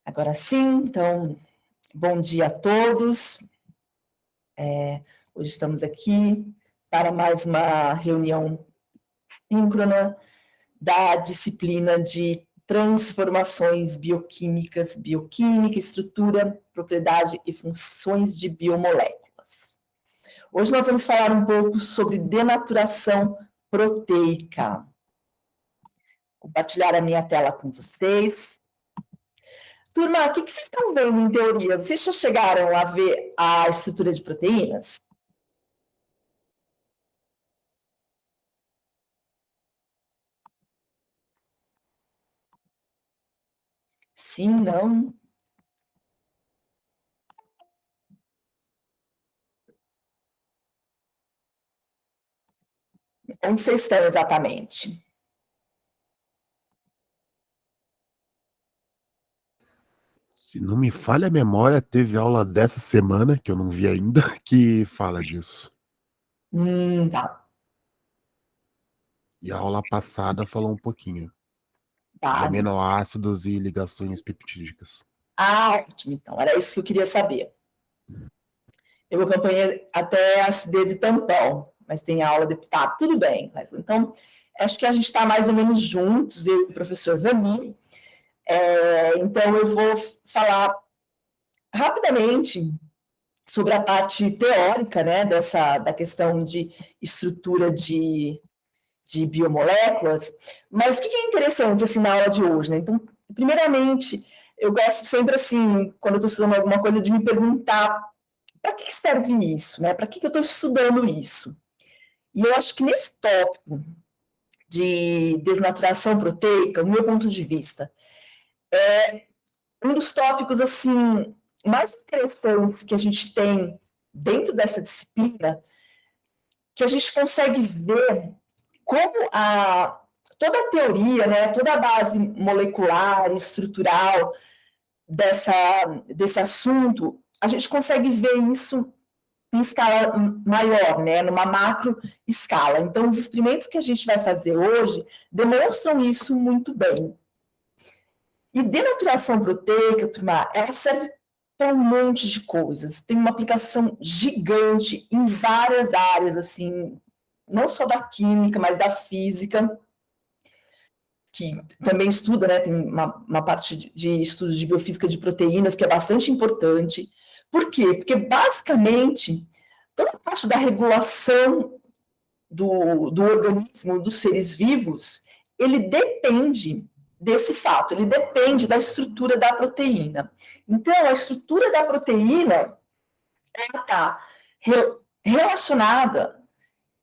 Agora sim, então, bom dia a todos. Hoje estamos aqui para mais uma reunião síncrona da disciplina de transformações bioquímicas, bioquímica, estrutura, propriedade e funções de biomoléculas. Hoje nós vamos falar um pouco sobre denaturação proteica. Compartilhar a minha tela com vocês. Turma, o que vocês estão vendo em teoria? Vocês já chegaram a ver a estrutura de proteínas? Sim, não? Onde vocês estão exatamente? Se não me falha a memória, teve aula dessa semana, que eu não vi ainda, que fala disso. Tá. E a aula passada falou um pouquinho de Tá. aminoácidos e ligações peptídicas. Ótimo, então, era isso que eu queria saber. Eu acompanhei até acidez e tampão, mas tem aula de... Tá, tudo bem. Então, acho que a gente está mais ou menos juntos, eu e o professor Vani. Então, eu vou falar rapidamente sobre a parte teórica, né, da questão de estrutura de biomoléculas, mas o que é interessante assim, na aula de hoje? Né? Então, primeiramente, eu gosto sempre, assim, quando eu estou estudando alguma coisa, de me perguntar para que serve isso, né? Para que eu estou estudando isso? E eu acho que nesse tópico de desnaturação proteica, do meu ponto de vista, é um dos tópicos assim mais interessantes que a gente tem dentro dessa disciplina, que a gente consegue ver como toda a teoria, né, toda a base molecular, estrutural desse assunto, a gente consegue ver isso em escala maior, né, numa macro escala. Então, os experimentos que a gente vai fazer hoje demonstram isso muito bem. E denaturação proteica, turma, ela serve para um monte de coisas. Tem uma aplicação gigante em várias áreas, assim, não só da química, mas da física, que também estuda, né? Tem uma parte de estudo de biofísica de proteínas que é bastante importante. Por quê? Porque, basicamente, toda a parte da regulação do organismo, dos seres vivos, ele depende desse fato, ele depende da estrutura da proteína. Então, a estrutura da proteína está relacionada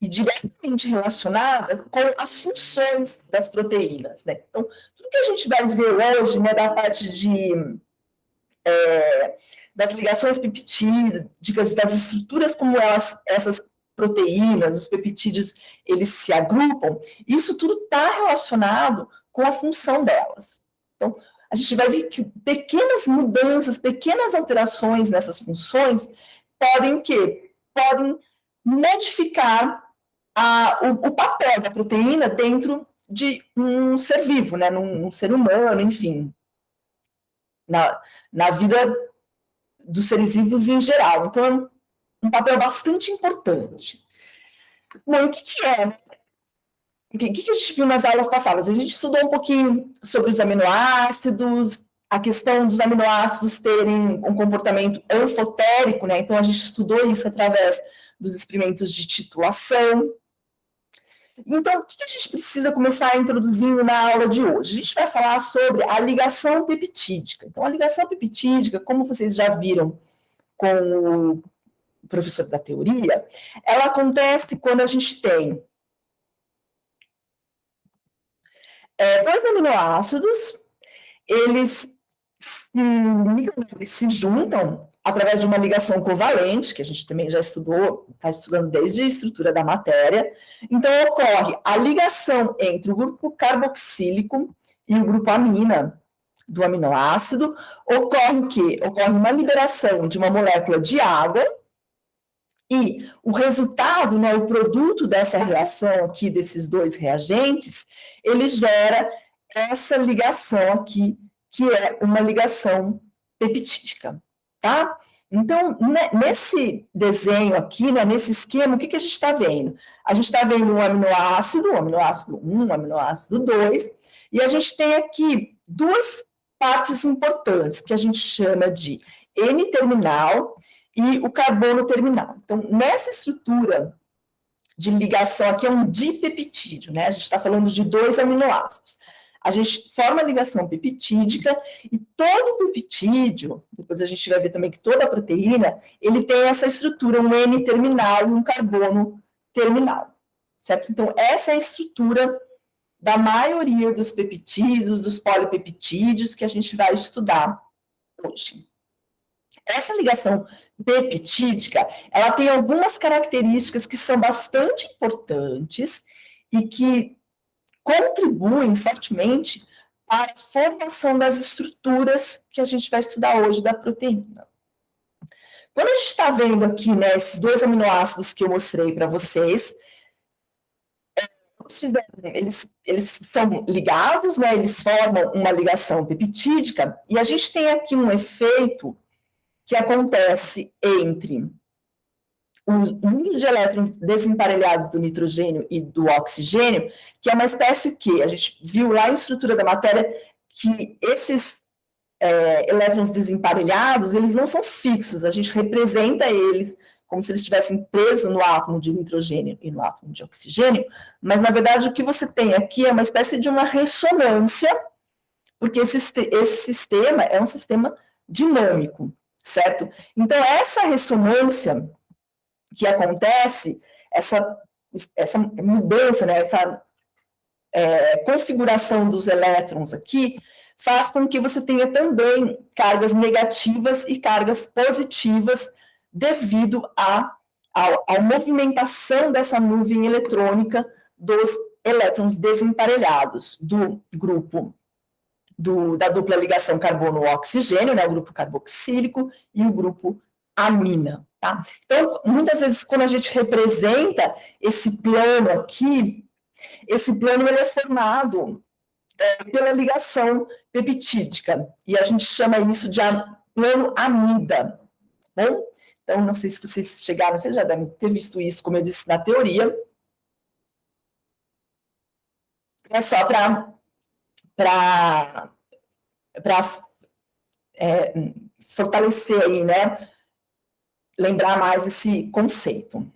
e diretamente relacionada com as funções das proteínas. Né? Então, tudo que a gente vai ver hoje, né, da parte das ligações peptídicas, das estruturas como essas proteínas, os peptídeos, eles se agrupam, isso tudo está relacionado com a função delas. Então, a gente vai ver que pequenas mudanças, pequenas alterações nessas funções podem modificar o papel da proteína dentro de um ser vivo, né, num ser humano, enfim, na vida dos seres vivos em geral. Então, é um papel bastante importante. Bom, o que é? O que a gente viu nas aulas passadas? A gente estudou um pouquinho sobre os aminoácidos, a questão dos aminoácidos terem um comportamento anfotérico, né? Então, a gente estudou isso através dos experimentos de titulação. Então, o que a gente precisa começar introduzindo na aula de hoje? A gente vai falar sobre a ligação peptídica. Então, a ligação peptídica, como vocês já viram com o professor da teoria, ela acontece quando a gente tem dois aminoácidos, eles se juntam através de uma ligação covalente, que a gente também já estudou, está estudando desde a estrutura da matéria. Então, ocorre a ligação entre o grupo carboxílico e o grupo amina do aminoácido. Ocorre uma liberação de uma molécula de água, e o resultado, né, o produto dessa reação aqui, desses dois reagentes, ele gera essa ligação aqui que é uma ligação peptídica, tá? Então, nesse desenho aqui, né, nesse esquema, o que a gente está vendo? A gente está vendo um aminoácido 1, um aminoácido 2, e a gente tem aqui duas partes importantes, que a gente chama de N-terminal e o carbono terminal. Então, nessa estrutura de ligação aqui é um dipeptídeo, né? A gente está falando de 2 aminoácidos. A gente forma a ligação peptídica e todo peptídeo, depois a gente vai ver também que toda a proteína, ele tem essa estrutura, um N-terminal e um carbono terminal, certo? Então, essa é a estrutura da maioria dos peptídeos, dos polipeptídeos que a gente vai estudar hoje. Essa ligação peptídica, ela tem algumas características que são bastante importantes e que contribuem fortemente para a formação das estruturas que a gente vai estudar hoje da proteína. Quando a gente está vendo aqui, né, esses 2 aminoácidos que eu mostrei para vocês, eles são ligados, né, eles formam uma ligação peptídica, e a gente tem aqui um efeito que acontece entre o número de elétrons desemparelhados do nitrogênio e do oxigênio, que é uma espécie que a gente viu lá em estrutura da matéria que esses elétrons desemparelhados, eles não são fixos, a gente representa eles como se eles estivessem presos no átomo de nitrogênio e no átomo de oxigênio, mas, na verdade, o que você tem aqui é uma espécie de uma ressonância, porque esse sistema é um sistema dinâmico, certo? Então, essa ressonância que acontece, essa mudança, né, essa configuração dos elétrons aqui, faz com que você tenha também cargas negativas e cargas positivas devido à movimentação dessa nuvem eletrônica dos elétrons desemparelhados do grupo da dupla ligação carbono-oxigênio, né, o grupo carboxílico e o grupo amina. Tá? Então, muitas vezes, quando a gente representa esse plano aqui, esse plano ele é formado pela ligação peptídica, e a gente chama isso de plano amida. Bom? Então, não sei se vocês chegaram, vocês já devem ter visto isso, como eu disse, na teoria. É só para fortalecer aí, né? Lembrar mais esse conceito.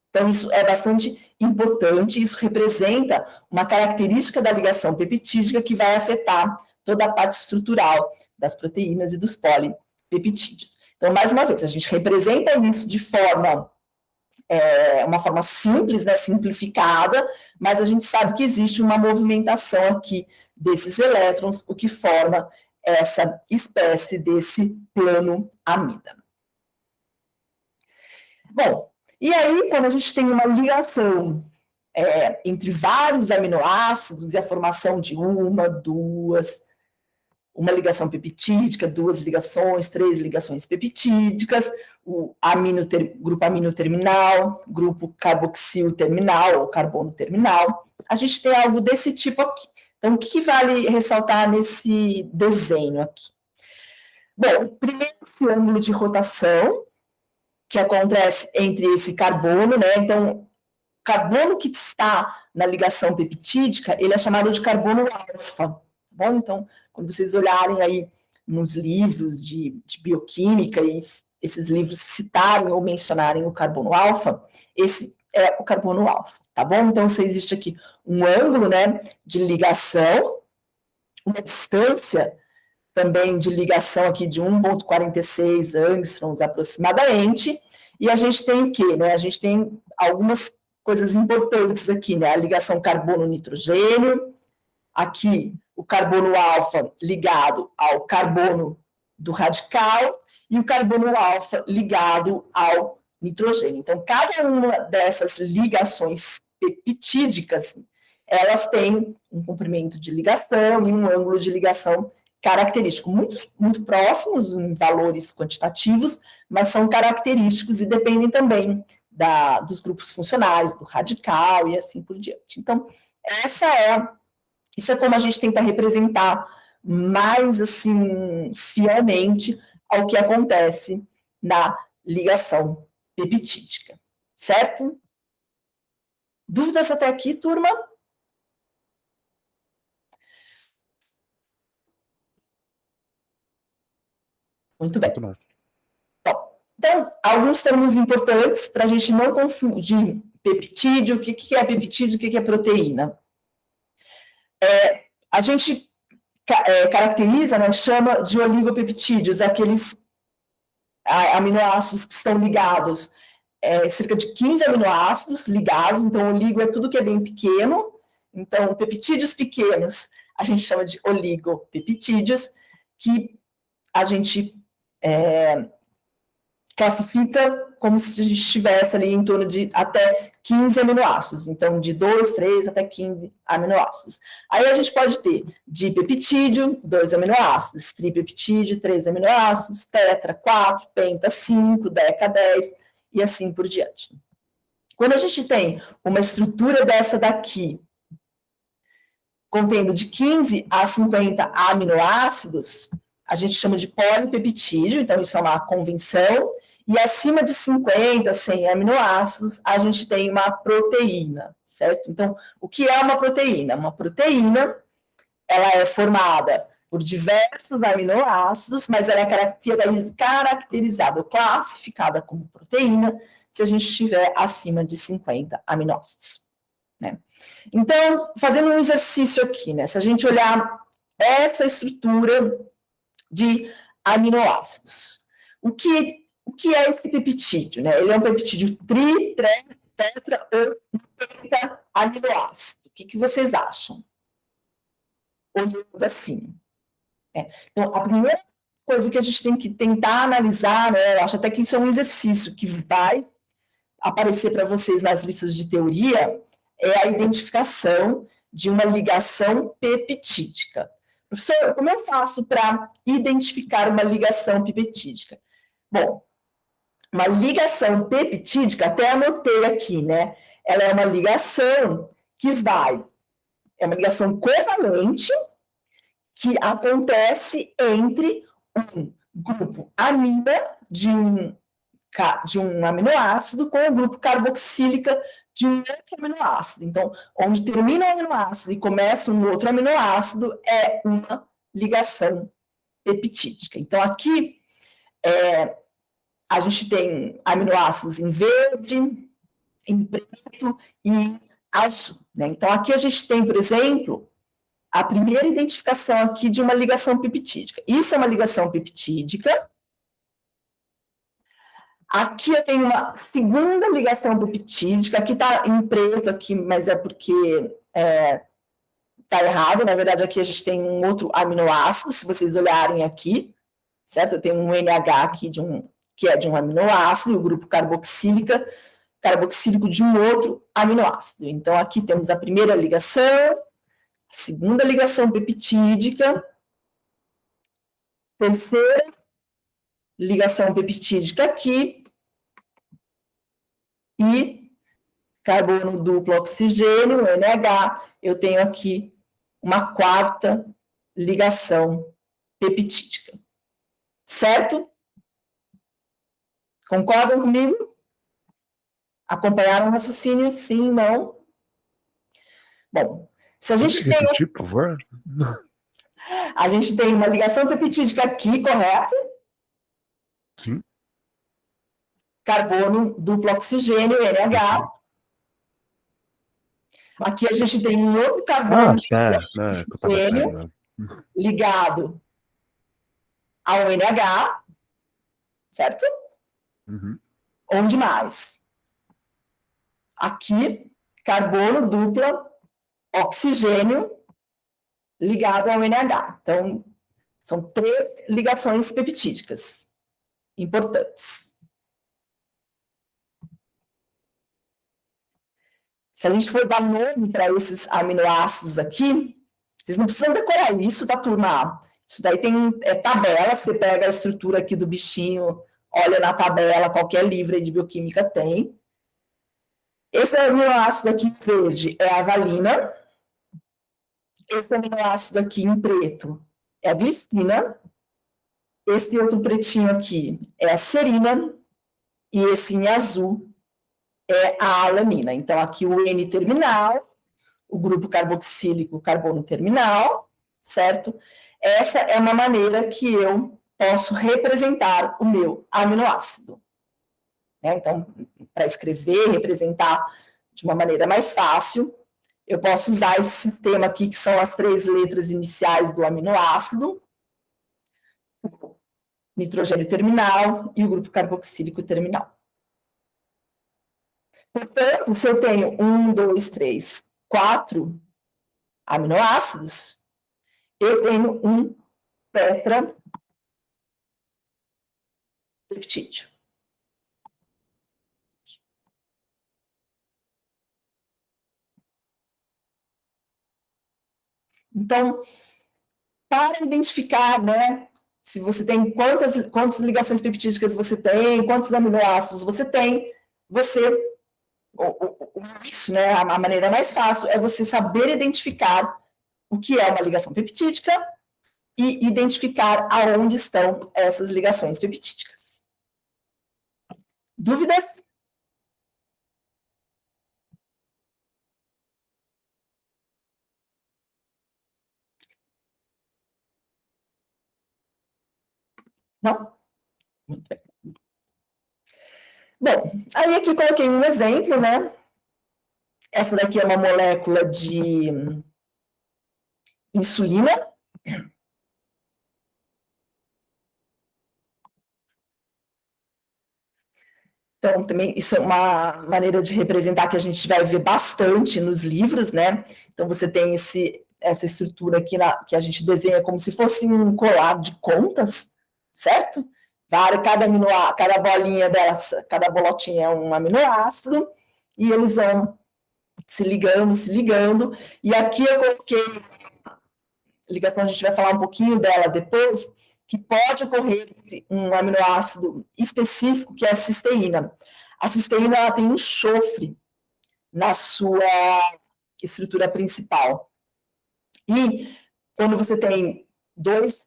Então, isso é bastante importante, isso representa uma característica da ligação peptídica que vai afetar toda a parte estrutural das proteínas e dos polipeptídeos. Então, mais uma vez, a gente representa isso de uma forma simples, né, simplificada, mas a gente sabe que existe uma movimentação aqui desses elétrons, o que forma essa espécie desse plano amida. Bom, e aí, quando a gente tem uma ligação entre vários aminoácidos e a formação de uma ligação peptídica, 2 ligações, 3 ligações peptídicas, o grupo amino terminal, grupo carboxil terminal ou carbono terminal, a gente tem algo desse tipo aqui. Então, o que vale ressaltar nesse desenho aqui? Bom, primeiro, o ângulo de rotação, que acontece entre esse carbono, né? Então, o carbono que está na ligação peptídica, ele é chamado de carbono alfa, tá bom? Então, quando vocês olharem aí nos livros de bioquímica e esses livros citarem ou mencionarem o carbono alfa, esse é o carbono alfa, tá bom? Então, existe aqui um ângulo, né, de ligação, uma distância também de ligação aqui de 1,46 angstroms aproximadamente, e a gente tem o quê? Né? A gente tem algumas coisas importantes aqui, né? A ligação carbono-nitrogênio, aqui o carbono alfa ligado ao carbono do radical e o carbono alfa ligado ao nitrogênio. Então, cada uma dessas ligações peptídicas, elas têm um comprimento de ligação e um ângulo de ligação característico, muito próximos em valores quantitativos, mas são característicos e dependem também dos grupos funcionais, do radical e assim por diante. Então, isso é como a gente tenta representar mais assim fielmente ao que acontece na ligação peptídica, certo? Dúvidas até aqui, turma? Muito bem. Bom, então, alguns termos importantes para a gente não confundir peptídeo, o que é peptídeo, o que é proteína. A gente caracteriza, né, chama de oligopeptídeos, aqueles aminoácidos que estão ligados, cerca de 15 aminoácidos ligados, então oligo é tudo que é bem pequeno, então peptídeos pequenos a gente chama de oligopeptídeos, que a gente classifica como se a gente estivesse ali em torno de até 15 aminoácidos, então de 2, 3 até 15 aminoácidos. Aí a gente pode ter dipeptídeo, 2 aminoácidos, tripeptídeo, 3 aminoácidos, tetra, 4, penta, 5, deca, 10 e assim por diante. Quando a gente tem uma estrutura dessa daqui, contendo de 15 a 50 aminoácidos, a gente chama de polipeptídeo, então isso é uma convenção, e acima de 50, 100 aminoácidos, a gente tem uma proteína, certo? Então, o que é uma proteína? Uma proteína, ela é formada por diversos aminoácidos, mas ela é caracterizada ou classificada como proteína se a gente estiver acima de 50 aminoácidos, né? Então, fazendo um exercício aqui, né? Se a gente olhar essa estrutura de aminoácidos. O que é esse peptídeo, né? Ele é um peptídeo tetra ou penta aminoácido. O que vocês acham? Olhando assim. Então, a primeira coisa que a gente tem que tentar analisar, né? Eu acho até que isso é um exercício que vai aparecer para vocês nas listas de teoria, é a identificação de uma ligação peptídica. Professor, como eu faço para identificar uma ligação peptídica? Bom, uma ligação peptídica, até anotei aqui, né? Ela é uma ligação que é uma ligação covalente que acontece entre um grupo amina de um aminoácido com o grupo carboxílica de um outro aminoácido. Então, onde termina um aminoácido e começa um outro aminoácido é uma ligação peptídica. Então, aqui a gente tem aminoácidos em verde, em preto e em azul, né? Então, aqui a gente tem, por exemplo, a primeira identificação aqui de uma ligação peptídica. Isso é uma ligação peptídica. Aqui eu tenho uma segunda ligação peptídica, aqui está em preto, aqui, mas é porque está errado. Na verdade, aqui a gente tem um outro aminoácido, se vocês olharem aqui, certo? Eu tenho um NH aqui que é de um aminoácido, e o grupo carboxílico de um outro aminoácido. Então, aqui temos a primeira ligação, a segunda ligação peptídica, terceira ligação peptídica aqui, e carbono duplo oxigênio, NH, eu tenho aqui uma quarta ligação peptídica. Certo? Concordam comigo? Acompanharam o raciocínio? Sim, não? Bom, se a gente tem... Repetir, por favor? A gente tem uma ligação peptídica aqui, correto? Sim. Carbono duplo oxigênio, NH. Aqui a gente tem um outro carbono oxigênio ligado ao NH, certo? Uhum. Onde mais? Aqui, carbono dupla oxigênio ligado ao NH. Então, são 3 ligações peptídicas importantes. Se a gente for dar nome para esses aminoácidos aqui, vocês não precisam decorar isso, tá, turma? Isso daí tem tabela, você pega a estrutura aqui do bichinho, olha na tabela, qualquer livro de bioquímica tem. Esse aminoácido aqui em verde é a valina. Esse aminoácido aqui em preto é a glicina, esse outro pretinho aqui é a serina, e esse em azul é a alanina. Então, aqui o N terminal, o grupo carboxílico, carbono terminal, certo? Essa é uma maneira que eu posso representar o meu aminoácido. Né? Então, para escrever, representar de uma maneira mais fácil, eu posso usar esse sistema aqui, que são as 3 letras iniciais do aminoácido, o nitrogênio terminal e o grupo carboxílico terminal. Portanto, se eu tenho 1, 2, 3, 4 aminoácidos, eu tenho um tetrapeptídeo. Então, para identificar, né, se você tem quantas ligações peptídicas você tem, quantos aminoácidos você tem, isso, né, a maneira mais fácil é você saber identificar o que é uma ligação peptídica e identificar aonde estão essas ligações peptídicas. Dúvidas? Não? Muito bem. Bom, aí aqui coloquei um exemplo, né? Essa daqui é uma molécula de insulina. Então, também, isso é uma maneira de representar que a gente vai ver bastante nos livros, né? Então, você tem essa estrutura aqui que a gente desenha como se fosse um colar de contas, certo? Cada bolinha dessa, cada bolotinha é um aminoácido, e eles vão se ligando, e aqui eu coloquei ligação, a gente vai falar um pouquinho dela depois, que pode ocorrer um aminoácido específico, que é a cisteína. A cisteína ela tem um enxofre na sua estrutura principal. E quando você tem dois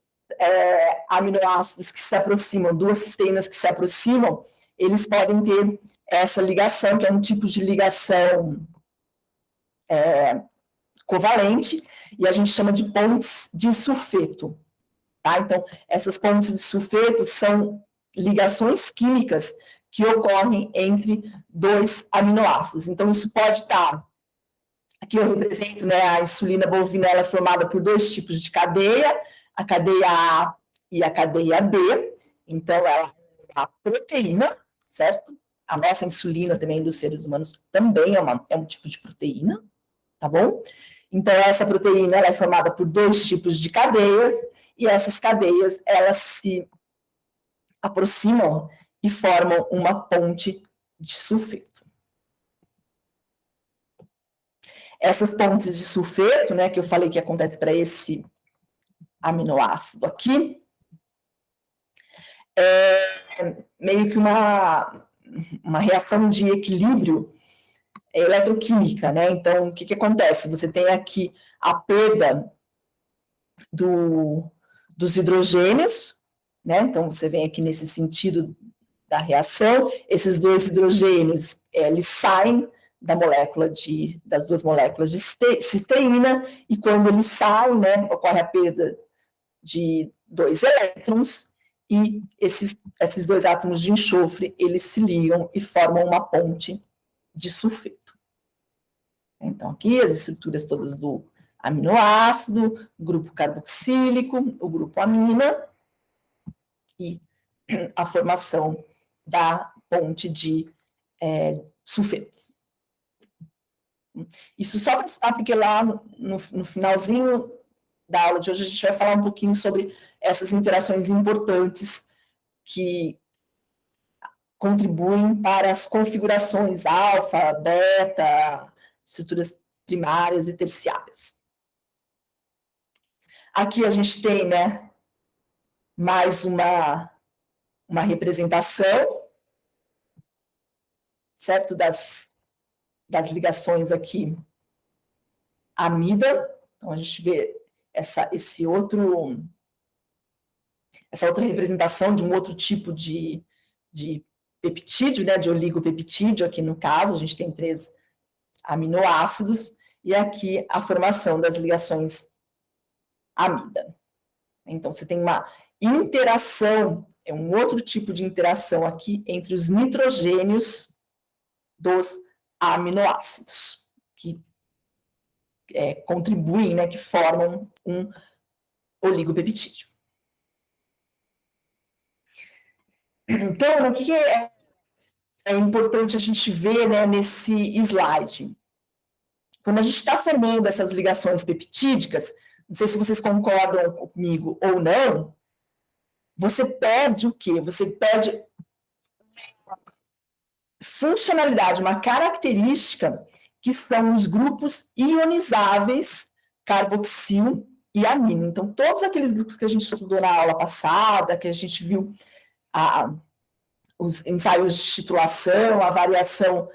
aminoácidos que se aproximam, duas cisteínas que se aproximam, eles podem ter essa ligação, que é um tipo de ligação covalente, e a gente chama de pontes de sulfeto. Tá? Então, essas pontes de sulfeto são ligações químicas que ocorrem entre dois aminoácidos. Então, isso pode estar... Aqui eu represento, né, a insulina bovina, ela é formada por 2 tipos de cadeia, a cadeia A e a cadeia B. Então, ela é uma proteína, certo? A nossa insulina também dos seres humanos também é um tipo de proteína, tá bom? Então, essa proteína ela é formada por 2 tipos de cadeias, e essas cadeias, elas se aproximam e formam uma ponte de sulfeto. Essas pontes de sulfeto, né, que eu falei que acontece para esse aminoácido aqui, é meio que uma reação de equilíbrio eletroquímica, né? Então, o que acontece? Você tem aqui a perda dos hidrogênios, né? Então, você vem aqui nesse sentido da reação, esses 2 hidrogênios, eles saem das 2 moléculas de cisteína, e quando eles saem, né, ocorre a perda de 2 elétrons, e esses 2 átomos de enxofre, eles se ligam e formam uma ponte de sulfeto. Então, aqui as estruturas todas do aminoácido, o grupo carboxílico, o grupo amina, e a formação da ponte de sulfetos. Isso só para citar, porque lá no finalzinho da aula de hoje a gente vai falar um pouquinho sobre essas interações importantes que contribuem para as configurações alfa, beta, estruturas primárias e terciárias. Aqui a gente tem, né, mais uma representação, certo, das ligações aqui amida. Então, a gente vê esse outro essa outra representação de um outro tipo de peptídeo, né, de oligopeptídeo, aqui no caso, a gente tem 3 aminoácidos, e aqui a formação das ligações amida. Então, você tem uma interação, é um outro tipo de interação aqui entre os nitrogênios dos aminoácidos, que contribuem, né, que formam um oligopeptídeo. Então, o que é importante a gente ver, né, nesse slide? Quando a gente está formando essas ligações peptídicas, não sei se vocês concordam comigo ou não, você perde o quê? Você perde funcionalidade, uma característica que são os grupos ionizáveis carboxil e amino. Então, todos aqueles grupos que a gente estudou na aula passada, que a gente viu os ensaios de titulação, a variação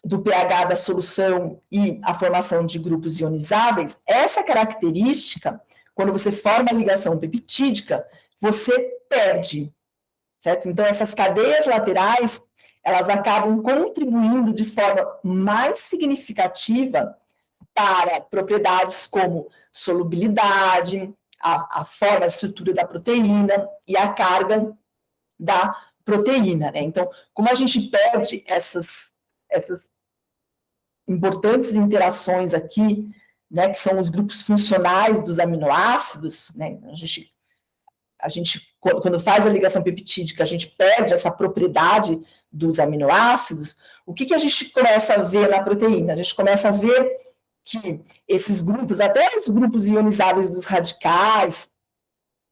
do pH da solução e a formação de grupos ionizáveis, essa característica, quando você forma a ligação peptídica, você perde, certo? Então, essas cadeias laterais, elas acabam contribuindo de forma mais significativa para propriedades como solubilidade, a forma, a estrutura da proteína e a carga da proteína, né? Então, como a gente perde essas importantes interações aqui, né, que são os grupos funcionais dos aminoácidos, né? A gente, quando faz a ligação peptídica, a gente perde essa propriedade dos aminoácidos. O que a gente começa a ver na proteína? A gente começa a ver que esses grupos, até os grupos ionizáveis dos radicais,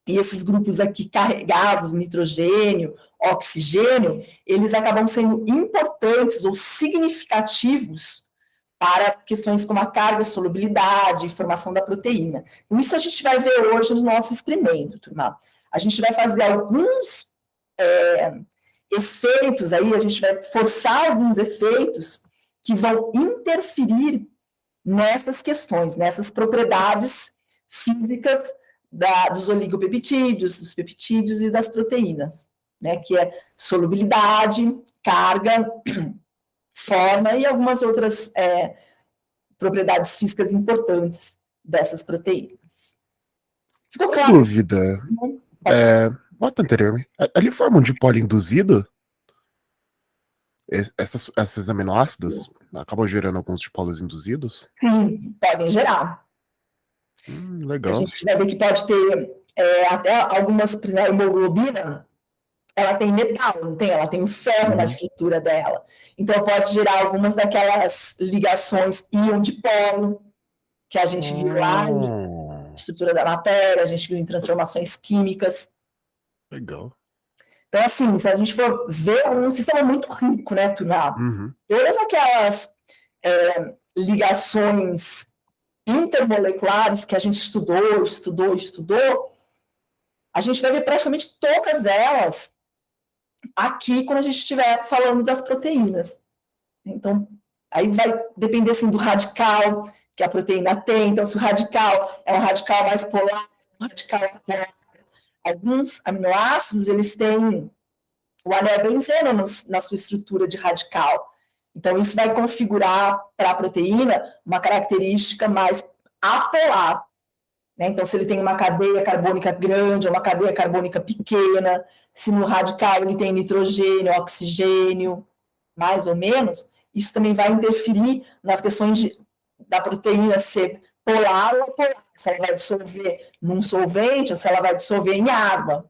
e esses grupos aqui carregados, nitrogênio, oxigênio, eles acabam sendo importantes ou significativos para questões como a carga, solubilidade, formação da proteína. Então, isso a gente vai ver hoje no nosso experimento, turma. A gente vai fazer alguns efeitos aí, a gente vai forçar alguns efeitos que vão interferir nessas questões, nessas propriedades físicas dos oligopeptídeos, dos peptídeos e das proteínas, né, que é solubilidade, carga, forma e algumas outras propriedades físicas importantes dessas proteínas. Ficou claro? Dúvida. Bota anterior. Ali forma um dipolo induzido? Esses aminoácidos acabam gerando alguns dipolos induzidos? Sim, podem gerar. Legal. A gente vai ver que pode ter até algumas, por exemplo, a hemoglobina, ela tem metal, não tem? Ela tem o ferro na estrutura dela. Então, pode gerar algumas daquelas ligações íon-dipolo, que a gente viu lá na estrutura da matéria, a gente viu em transformações químicas. Legal. Então, assim, se a gente for ver, é um sistema muito rico, né, turma? Todas aquelas ligações intermoleculares que a gente estudou, a gente vai ver praticamente todas elas aqui quando a gente estiver falando das proteínas. Então, aí vai depender assim, do radical que a proteína tem. Então, se o radical é um radical mais polar, um radical apolar. Alguns aminoácidos, eles têm o anel benzeno na sua estrutura de radical. Então, isso vai configurar para a proteína uma característica mais apolar. Né? Então, se ele tem uma cadeia carbônica grande ou uma cadeia carbônica pequena, se no radical ele tem nitrogênio, oxigênio, mais ou menos, isso também vai interferir nas questões da proteína ser polar ou apolar, se ela vai dissolver num solvente ou se ela vai dissolver em água.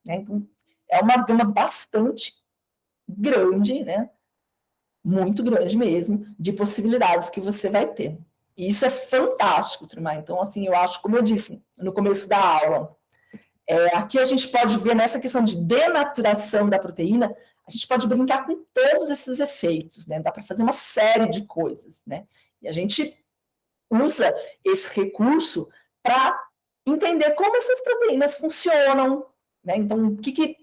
Né? Então, é uma gama bastante grande, né? Muito grande mesmo, de possibilidades que você vai ter. E isso é fantástico, turma. Então, assim, eu acho, como eu disse no começo da aula, aqui a gente pode ver nessa questão de denaturação da proteína, a gente pode brincar com todos esses efeitos, né? Dá para fazer uma série de coisas, né? E a gente usa esse recurso para entender como essas proteínas funcionam, né? Então, o que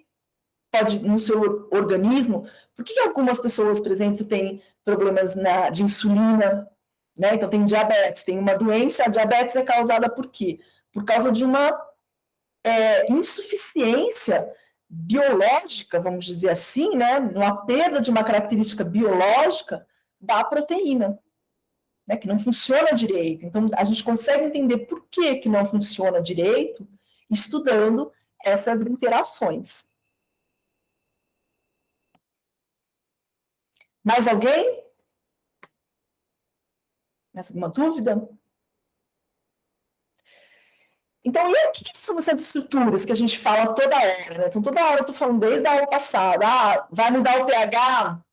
pode, no seu organismo, por que algumas pessoas, por exemplo, têm problemas de insulina, né? Então, tem diabetes, tem uma doença, a diabetes é causada por quê? Por causa de uma insuficiência biológica, vamos dizer assim, né, uma perda de uma característica biológica da proteína, né, que não funciona direito. Então, a gente consegue entender por que não funciona direito estudando essas interações. Mais alguém? Mais alguma dúvida? Então, e o que são essas estruturas que a gente fala toda hora, né? Então, toda hora eu estou falando, desde a aula passada, vai mudar o pH,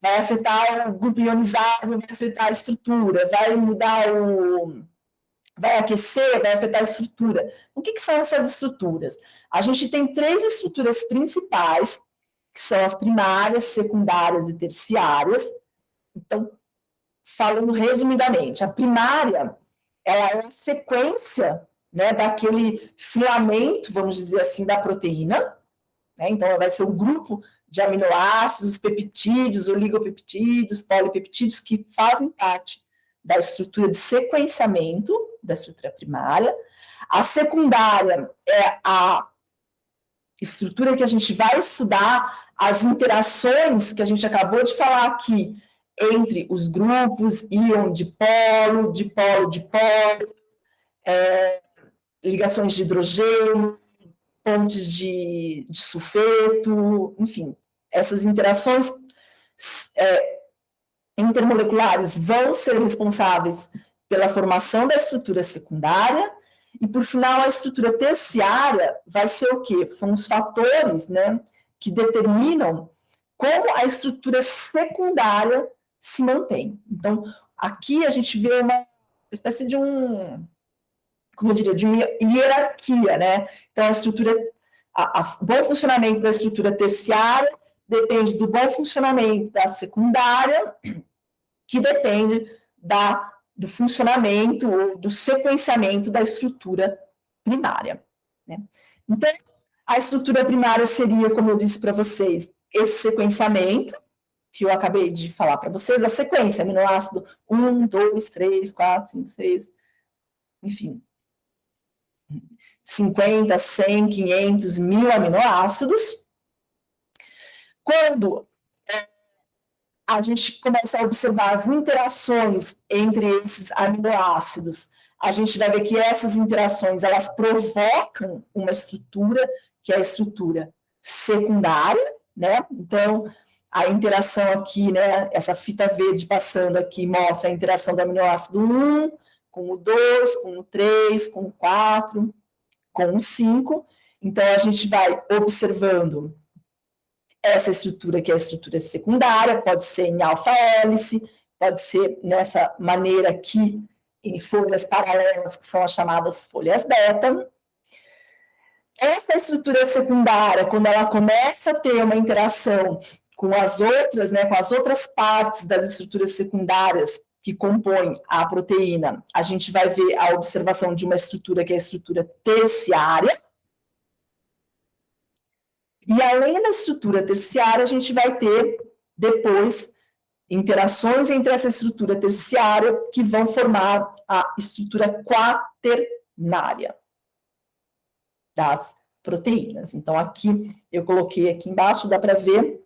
vai afetar o grupo ionizado, vai afetar a estrutura, vai aquecer, vai afetar a estrutura. O que são essas estruturas? A gente tem 3 estruturas principais, que são as primárias, secundárias e terciárias. Então, falando resumidamente, a primária, ela é a sequência, né, daquele filamento, vamos dizer assim, da proteína, né? Então, ela vai ser um grupo de aminoácidos, peptídeos, oligopeptídeos, polipeptídeos, que fazem parte da estrutura de sequenciamento da estrutura primária. A secundária é a estrutura que a gente vai estudar, as interações que a gente acabou de falar aqui, entre os grupos, íon dipolo, dipolo, ligações de hidrogênio, pontes de sulfeto, enfim, essas interações intermoleculares vão ser responsáveis pela formação da estrutura secundária, e, por final, a estrutura terciária vai ser o quê? São os fatores, né, que determinam como a estrutura secundária se mantém. Então, aqui a gente vê uma espécie de como eu diria, de uma hierarquia, né? Então, o bom funcionamento da estrutura terciária depende do bom funcionamento da secundária, que depende do funcionamento ou do sequenciamento da estrutura primária, né? Então, a estrutura primária seria, como eu disse para vocês, esse sequenciamento, que eu acabei de falar para vocês, a sequência, aminoácido 1, 2, 3, 4, 5, 6, enfim, 50, 100, 500, 1000 aminoácidos. Quando a gente começa a observar as interações entre esses aminoácidos, a gente vai ver que essas interações, elas provocam uma estrutura, que é a estrutura secundária, né? Então, a interação aqui, né, essa fita verde passando aqui, mostra a interação do aminoácido 1 com o 2, com o 3, com o 4, com o 5. Então, a gente vai observando essa estrutura, que é a estrutura secundária, pode ser em alfa-hélice, pode ser nessa maneira aqui, em folhas paralelas, que são as chamadas folhas beta. Essa estrutura secundária, quando ela começa a ter uma interação com as outras, né, com as outras partes das estruturas secundárias que compõem a proteína, a gente vai ver a observação de uma estrutura que é a estrutura terciária. E além da estrutura terciária, a gente vai ter depois interações entre essa estrutura terciária que vão formar a estrutura quaternária das proteínas. Então, aqui, eu coloquei aqui embaixo, dá para ver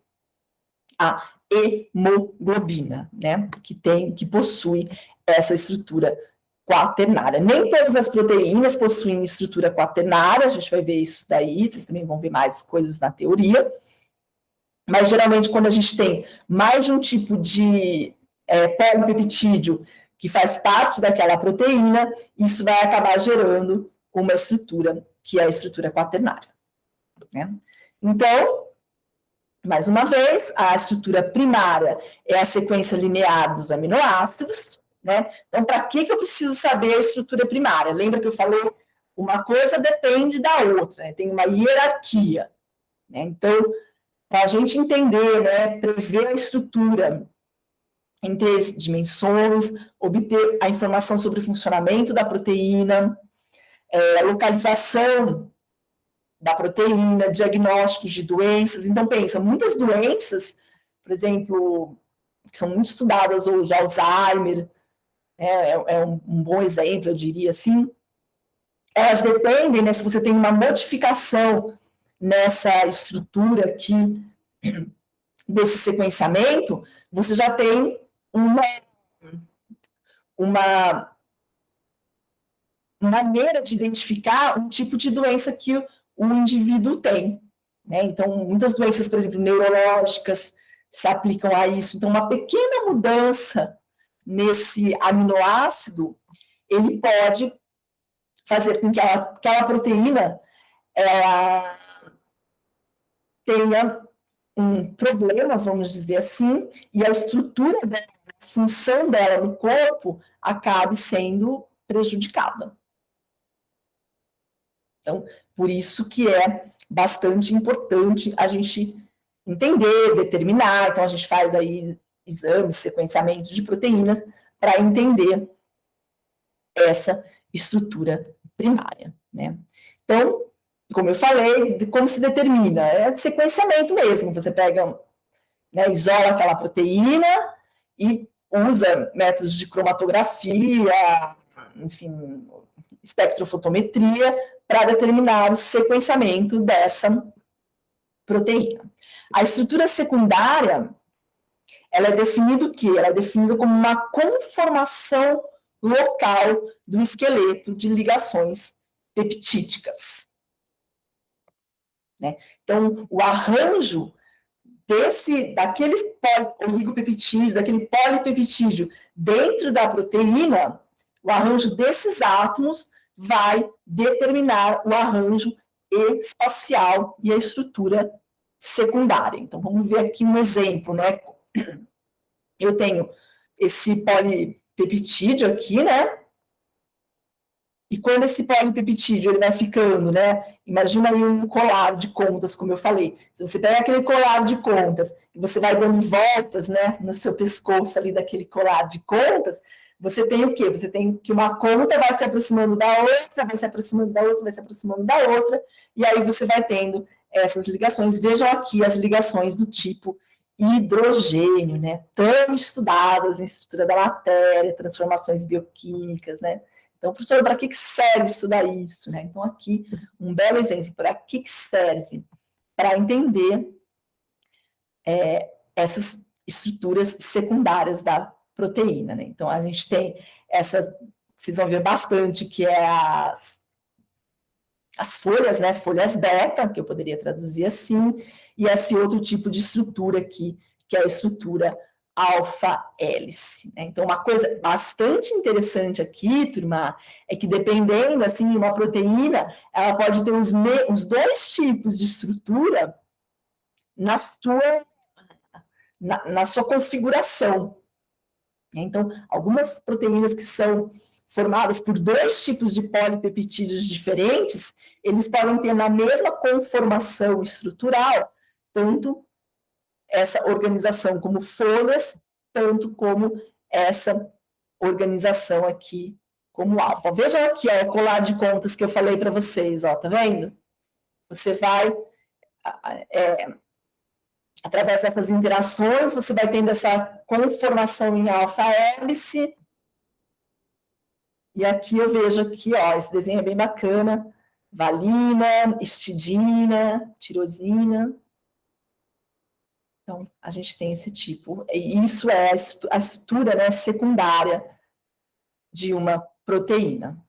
a hemoglobina, né, que possui essa estrutura quaternária. Nem todas as proteínas possuem estrutura quaternária, a gente vai ver isso daí, vocês também vão ver mais coisas na teoria, mas geralmente quando a gente tem mais de um tipo de polipeptídeo que faz parte daquela proteína, isso vai acabar gerando uma estrutura, que é a estrutura quaternária, né? Então, mais uma vez, a estrutura primária é a sequência linear dos aminoácidos, né? Então, para que eu preciso saber a estrutura primária? Lembra que eu falei, uma coisa depende da outra, né? Tem uma hierarquia, né? Então, para a gente entender, né, prever a estrutura em 3 dimensões, obter a informação sobre o funcionamento da proteína, localização da proteína, diagnósticos de doenças. Então, pensa, muitas doenças, por exemplo, que são muito estudadas hoje, Alzheimer, é um bom exemplo, eu diria assim, elas dependem, né, se você tem uma modificação nessa estrutura aqui desse sequenciamento, você já tem uma maneira de identificar um tipo de doença que o indivíduo tem, né? Então, muitas doenças, por exemplo, neurológicas, se aplicam a isso. Então, uma pequena mudança nesse aminoácido, ele pode fazer com que aquela proteína ela tenha um problema, vamos dizer assim, e a estrutura dela, a função dela no corpo acabe sendo prejudicada. Então, por isso que é bastante importante a gente entender, determinar. Então, a gente faz aí exames, sequenciamentos de proteínas para entender essa estrutura primária, né? Então, como eu falei, como se determina? É sequenciamento mesmo. Você pega, né, isola aquela proteína e usa métodos de cromatografia, enfim, espectrofotometria, para determinar o sequenciamento dessa proteína. A estrutura secundária, ela é definida o quê? Ela é definida como uma conformação local do esqueleto de ligações peptídicas. Né? Então, o arranjo daquele oligopeptídeo, daquele polipeptídeo dentro da proteína, o arranjo desses átomos vai determinar o arranjo espacial e a estrutura secundária. Então, vamos ver aqui um exemplo, né? Eu tenho esse polipeptídeo aqui, né? E quando esse polipeptídeo ele vai ficando, né? Imagina aí um colar de contas, como eu falei. Se você pega aquele colar de contas e você vai dando voltas, né, no seu pescoço ali daquele colar de contas, você tem o quê? Você tem que uma conta vai se aproximando da outra, vai se aproximando da outra, vai se aproximando da outra, e aí você vai tendo essas ligações. Vejam aqui as ligações do tipo hidrogênio, né? Tão estudadas em estrutura da matéria, transformações bioquímicas, né? Então, professor, para que serve estudar isso? Né? Então, aqui, um belo exemplo. Para que serve? Para entender essas estruturas secundárias da proteína. Né? Então, a gente tem essas, vocês vão ver bastante, que é as folhas, né? Folhas beta, que eu poderia traduzir assim, e esse outro tipo de estrutura aqui, que é a estrutura alfa-hélice. Né? Então, uma coisa bastante interessante aqui, turma, é que dependendo, assim, de uma proteína, ela pode ter os dois tipos de estrutura na sua configuração. Então, algumas proteínas que são formadas por dois tipos de polipeptídeos diferentes, eles podem ter na mesma conformação estrutural, tanto essa organização como folhas, tanto como essa organização aqui como alfa. Vejam aqui, ó, o colar de contas que eu falei para vocês, ó, tá vendo? Você vai, através dessas interações, você vai tendo essa conformação em alfa-hélice. E aqui eu vejo aqui, ó, esse desenho é bem bacana, valina, histidina, tirosina. Então, a gente tem esse tipo, e isso é a estrutura, né, secundária de uma proteína.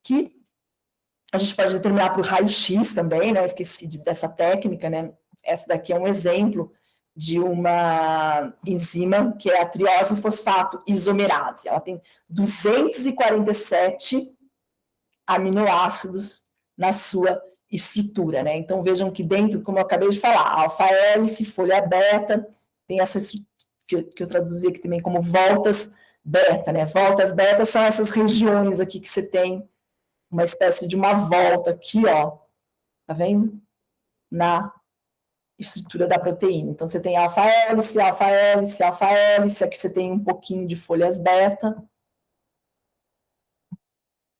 Que a gente pode determinar por raio-x também, né, esqueci dessa técnica, né, essa daqui é um exemplo de uma enzima que é a triose fosfato isomerase. Ela tem 247 aminoácidos na sua estrutura, né? Então, vejam que dentro, como eu acabei de falar, alfa-hélice, folha beta, tem essa que eu traduzi aqui também como voltas beta, né? Voltas beta são essas regiões aqui que você tem uma espécie de uma volta aqui, ó, tá vendo? Na estrutura da proteína. Então, você tem alfa-hélice, alfa-hélice, alfa-hélice, aqui você tem um pouquinho de folhas beta,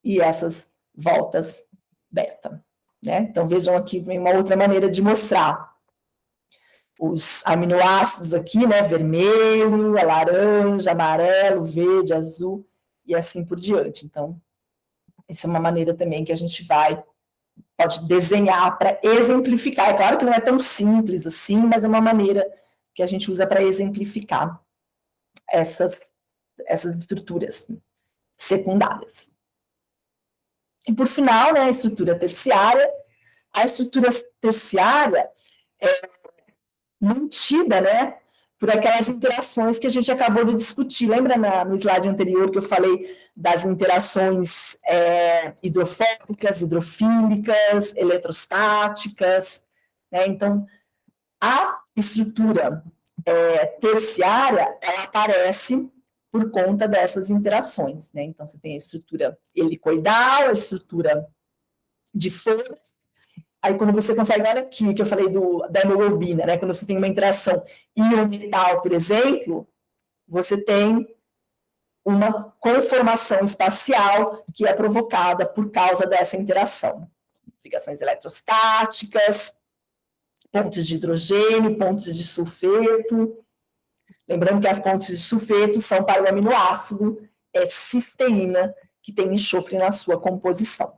e essas voltas beta. Né? Então, vejam aqui também uma outra maneira de mostrar os aminoácidos aqui, né? Vermelho, laranja, amarelo, verde, azul, e assim por diante. Então, Essa é uma maneira também que a gente pode desenhar para exemplificar. É claro que não é tão simples assim, mas é uma maneira que a gente usa para exemplificar essas estruturas secundárias. E, por final, né, a estrutura terciária. A estrutura terciária é mantida, né, por aquelas interações que a gente acabou de discutir. Lembra no slide anterior que eu falei das interações hidrofóbicas, hidrofílicas, eletrostáticas, né? Então, a estrutura terciária, ela aparece por conta dessas interações, né? Então, você tem a estrutura helicoidal, a estrutura de folha. Aí, quando você consegue, olha aqui que eu falei da hemoglobina, né? Quando você tem uma interação íon-metal, por exemplo, você tem uma conformação espacial que é provocada por causa dessa interação. Ligações eletrostáticas, pontes de hidrogênio, pontes de sulfeto. Lembrando que as pontes de sulfeto são para o aminoácido cisteína, que tem enxofre na sua composição.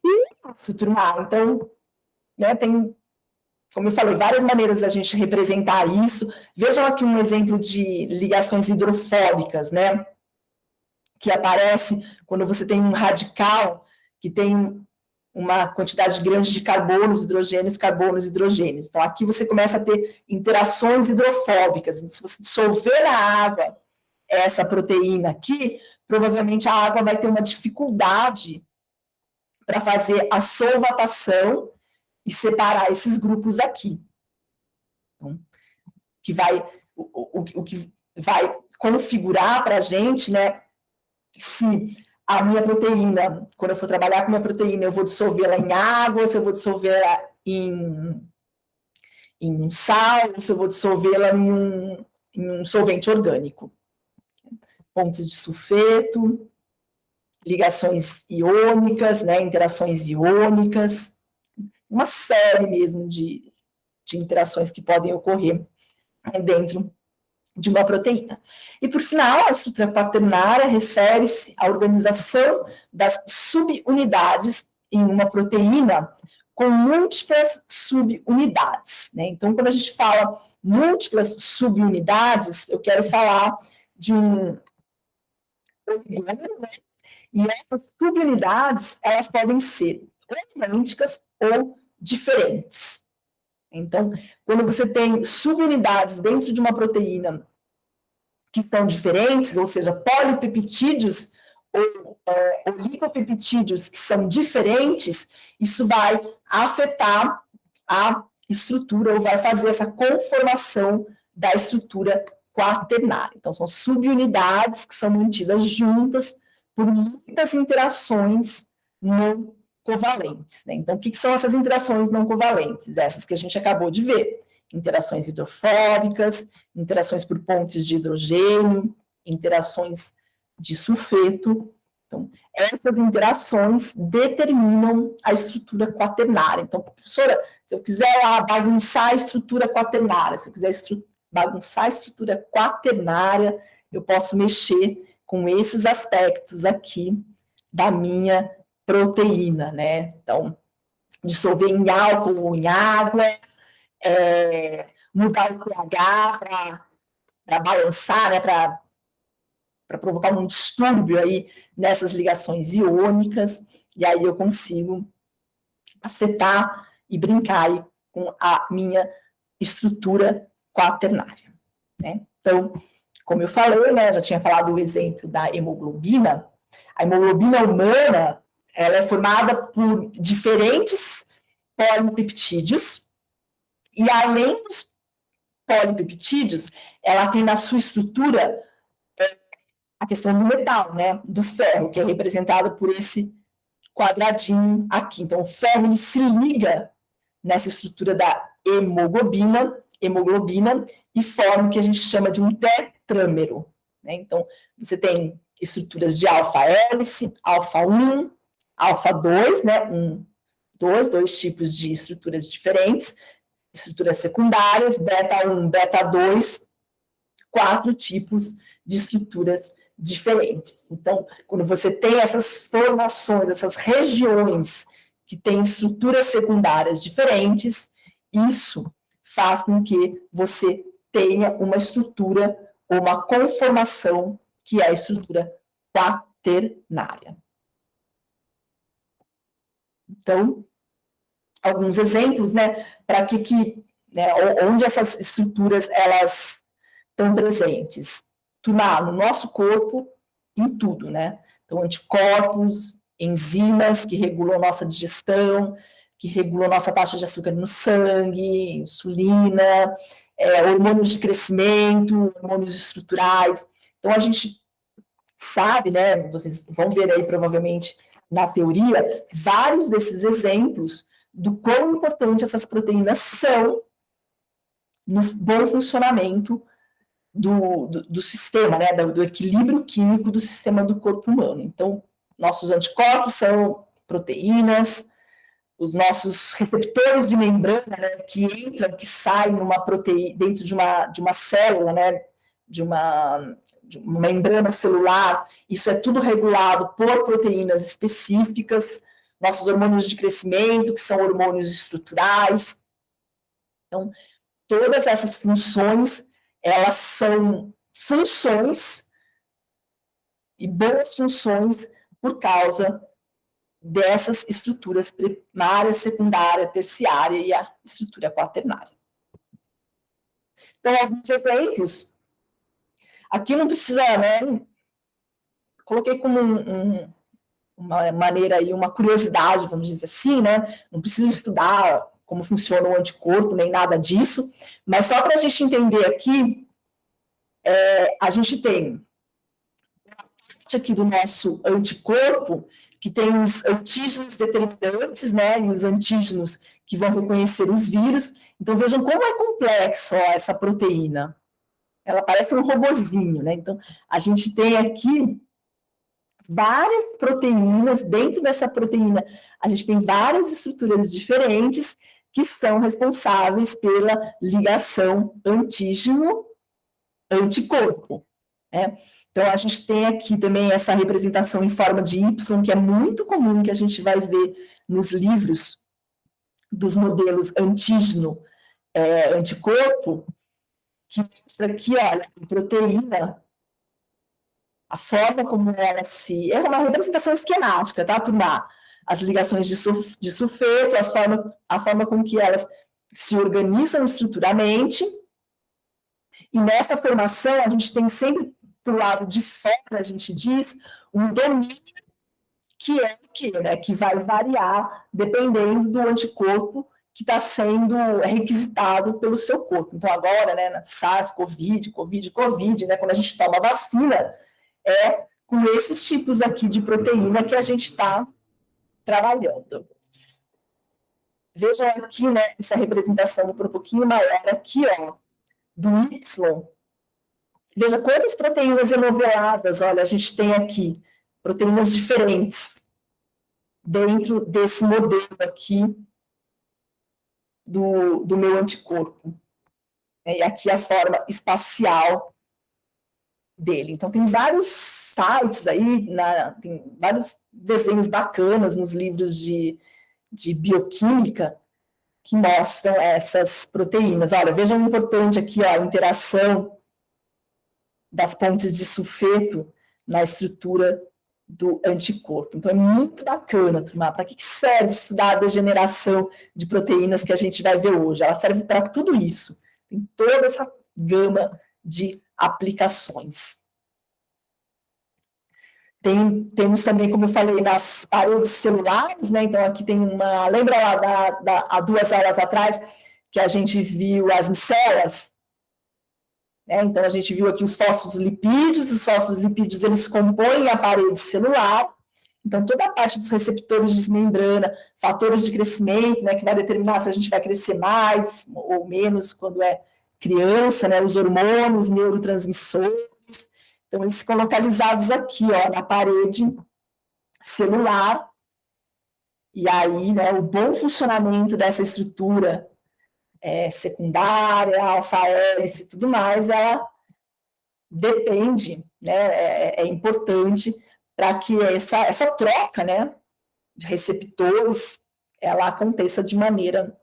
E estrutura, então, né, tem, como eu falei, várias maneiras da gente representar isso. Vejam aqui um exemplo de ligações hidrofóbicas, né, que aparece quando você tem um radical que tem uma quantidade grande de carbonos, hidrogênios. Então, aqui você começa a ter interações hidrofóbicas. Se você dissolver na água essa proteína aqui, provavelmente a água vai ter uma dificuldade para fazer a solvatação e separar esses grupos aqui. Então, o que vai configurar para a gente, né, se a minha proteína, quando eu for trabalhar com a minha proteína, eu vou dissolvê-la em água, se eu vou dissolvê-la em um sal, se eu vou dissolvê-la em um solvente orgânico. Pontes de sulfeto, ligações iônicas, né, interações iônicas, uma série mesmo de interações que podem ocorrer dentro de uma proteína. E, por final, a estrutura quaternária refere-se à organização das subunidades em uma proteína com múltiplas subunidades, né? Então, quando a gente fala múltiplas subunidades, eu quero falar de um oligômero, né? E essas subunidades, elas podem ser ou idênticas ou diferentes. Então, quando você tem subunidades dentro de uma proteína que são diferentes, ou seja, polipeptídeos ou oligopeptídeos que são diferentes, isso vai afetar a estrutura ou vai fazer essa conformação da estrutura quaternária. Então, são subunidades que são mantidas juntas por muitas interações não covalentes, né? Então, o que são essas interações não covalentes? Essas que a gente acabou de ver. Interações hidrofóbicas, interações por pontes de hidrogênio, interações de sulfeto. Então, essas interações determinam a estrutura quaternária. Então, professora, se eu quiser lá bagunçar a estrutura quaternária, se eu quiser bagunçar a estrutura quaternária, eu posso mexer com esses aspectos aqui da minha proteína, né? Então, dissolver em álcool ou em água, mudar o pH para balançar, né? Para provocar um distúrbio aí nessas ligações iônicas, e aí eu consigo afetar e brincar aí com a minha estrutura quaternária, né? Então, como eu falei, né, já tinha falado o exemplo da hemoglobina. A hemoglobina humana, ela é formada por diferentes polipeptídeos, e além dos polipeptídeos, ela tem na sua estrutura a questão do metal, né, do ferro, que é representado por esse quadradinho aqui. Então, o ferro ele se liga nessa estrutura da hemoglobina, e forma o que a gente chama de um tetrâmero, né? Então, você tem estruturas de alfa-hélice, alfa-1, alfa-2, né? Dois tipos de estruturas diferentes, estruturas secundárias, beta-1, beta-2, 4 tipos de estruturas diferentes. Então, quando você tem essas formações, essas regiões que têm estruturas secundárias diferentes, isso faz com que você tenha uma estrutura ou uma conformação que é a estrutura quaternária. Então, alguns exemplos, né, para né, onde essas estruturas elas estão presentes. No nosso corpo, em tudo, né? Então, anticorpos, enzimas que regulam nossa digestão, que regulam nossa taxa de açúcar no sangue, insulina, hormônios de crescimento, hormônios estruturais. Então, a gente sabe, né? Vocês vão ver aí provavelmente na teoria, vários desses exemplos do quão importante essas proteínas são no bom funcionamento do sistema, né, do equilíbrio químico do sistema do corpo humano. Então, nossos anticorpos são proteínas, os nossos receptores de membrana, né, que entram, que saem numa proteína, dentro de uma célula, né, de uma membrana celular, isso é tudo regulado por proteínas específicas, nossos hormônios de crescimento, que são hormônios estruturais. Então, todas essas funções, elas são funções e boas funções por causa dessas estruturas primária, secundária, terciária e a estrutura quaternária. Então, alguns exemplos. Aqui não precisa, né? Coloquei como uma maneira aí, uma curiosidade, vamos dizer assim, né? Não precisa estudar como funciona o anticorpo, nem nada disso, mas só para a gente entender aqui, a gente tem a parte aqui do nosso anticorpo, que tem os antígenos determinantes, né, e os antígenos que vão reconhecer os vírus. Então, vejam como é complexo essa proteína. Ela parece um robozinho, né? Então, a gente tem aqui várias proteínas, dentro dessa proteína, a gente tem várias estruturas diferentes que são responsáveis pela ligação antígeno-anticorpo, né? Então, a gente tem aqui também essa representação em forma de Y, que é muito comum, que a gente vai ver nos livros dos modelos antígeno-anticorpo, que mostra aqui, olha, a proteína, a forma como ela se... É uma representação esquemática, tá, turma? As ligações de sulfeto, a forma com que elas se organizam estruturalmente. E nessa formação, a gente tem sempre, do lado de fora, a gente diz, um domínio que é o quê? Né? Que vai variar dependendo do anticorpo que está sendo requisitado pelo seu corpo. Então, agora, né, na SARS, Covid, né, quando a gente toma vacina, é com esses tipos aqui de proteína que a gente está trabalhando. Vejam aqui, né, essa representação um pouquinho maior aqui, ó, do Y. Veja quantas proteínas enoveladas, olha, a gente tem aqui, proteínas diferentes, dentro desse modelo aqui do meu anticorpo. E aqui a forma espacial dele. Então, tem vários sites aí, tem vários desenhos bacanas nos livros de bioquímica que mostram essas proteínas. Olha, vejam o importante aqui, ó, a interação das pontes de sulfeto na estrutura do anticorpo. Então, é muito bacana, turma. Para que serve estudar a degeneração de proteínas que a gente vai ver hoje? Ela serve para tudo isso. Tem toda essa gama de aplicações. Temos também, como eu falei, nas paredes celulares, né? Então, aqui tem uma... Lembra lá há 2 aulas atrás que a gente viu as micelas? Então, a gente viu aqui os fosfolipídios, eles compõem a parede celular. Então, toda a parte dos receptores de membrana, fatores de crescimento, né, que vai determinar se a gente vai crescer mais ou menos quando é criança, né, os hormônios, neurotransmissores. Então, eles ficam localizados aqui, ó, na parede celular. E aí, né, o bom funcionamento dessa estrutura secundária, alfa-hélice e tudo mais, ela depende, né, é importante para que essa troca, né, de receptores ela aconteça de maneira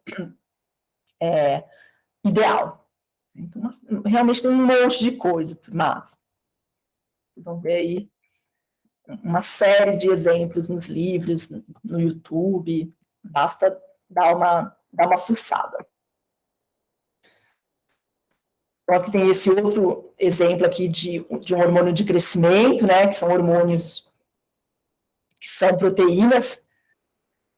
ideal. Então, realmente tem um monte de coisa, mas vocês vão ver aí uma série de exemplos nos livros, no YouTube, basta dar uma fuçada. Então, aqui tem esse outro exemplo aqui de um hormônio de crescimento, né, que são hormônios que são proteínas.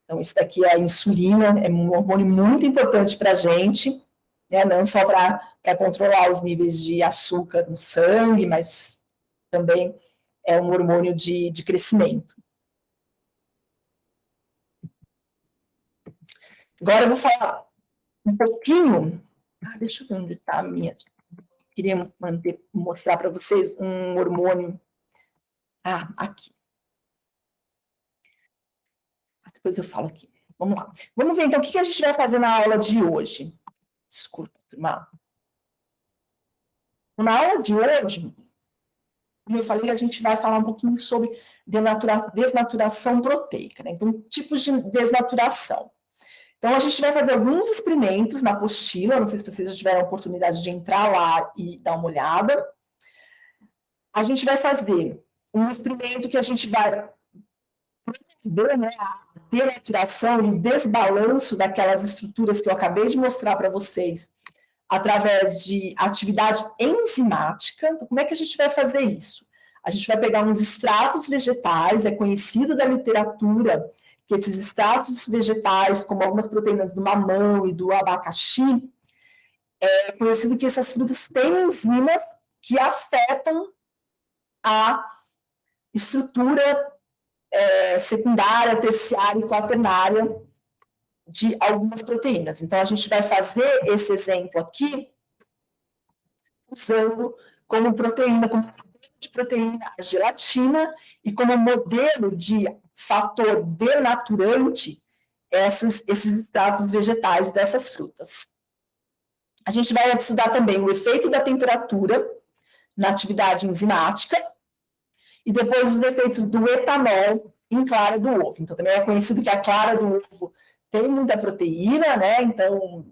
Então, isso daqui é a insulina, é um hormônio muito importante para a gente, né, não só para controlar os níveis de açúcar no sangue, mas também é um hormônio de crescimento. Agora eu vou falar um pouquinho. Deixa eu ver onde está a minha. Queria mostrar para vocês um hormônio. Aqui. Depois eu falo aqui. Vamos lá. Vamos ver então o que a gente vai fazer na aula de hoje. Desculpa, turma. Na aula de hoje, como eu falei, a gente vai falar um pouquinho sobre desnaturação proteica, né? Então, tipos de desnaturação. Então, a gente vai fazer alguns experimentos na apostila, não sei se vocês já tiveram a oportunidade de entrar lá e dar uma olhada. A gente vai fazer um experimento que a gente vai ver, né, a denaturação e o desbalanço daquelas estruturas que eu acabei de mostrar para vocês através de atividade enzimática. Então, como é que a gente vai fazer isso? A gente vai pegar uns extratos vegetais, é conhecido da literatura que esses extratos vegetais, como algumas proteínas do mamão e do abacaxi, é conhecido que essas frutas têm enzimas que afetam a estrutura secundária, terciária e quaternária de algumas proteínas. Então, a gente vai fazer esse exemplo aqui usando como proteína, como de proteína a gelatina e como modelo de fator denaturante esses extratos vegetais dessas frutas. A gente vai estudar também o efeito da temperatura na atividade enzimática e depois os efeitos do etanol em clara do ovo. Então, também é conhecido que a clara do ovo tem muita proteína, né? Então,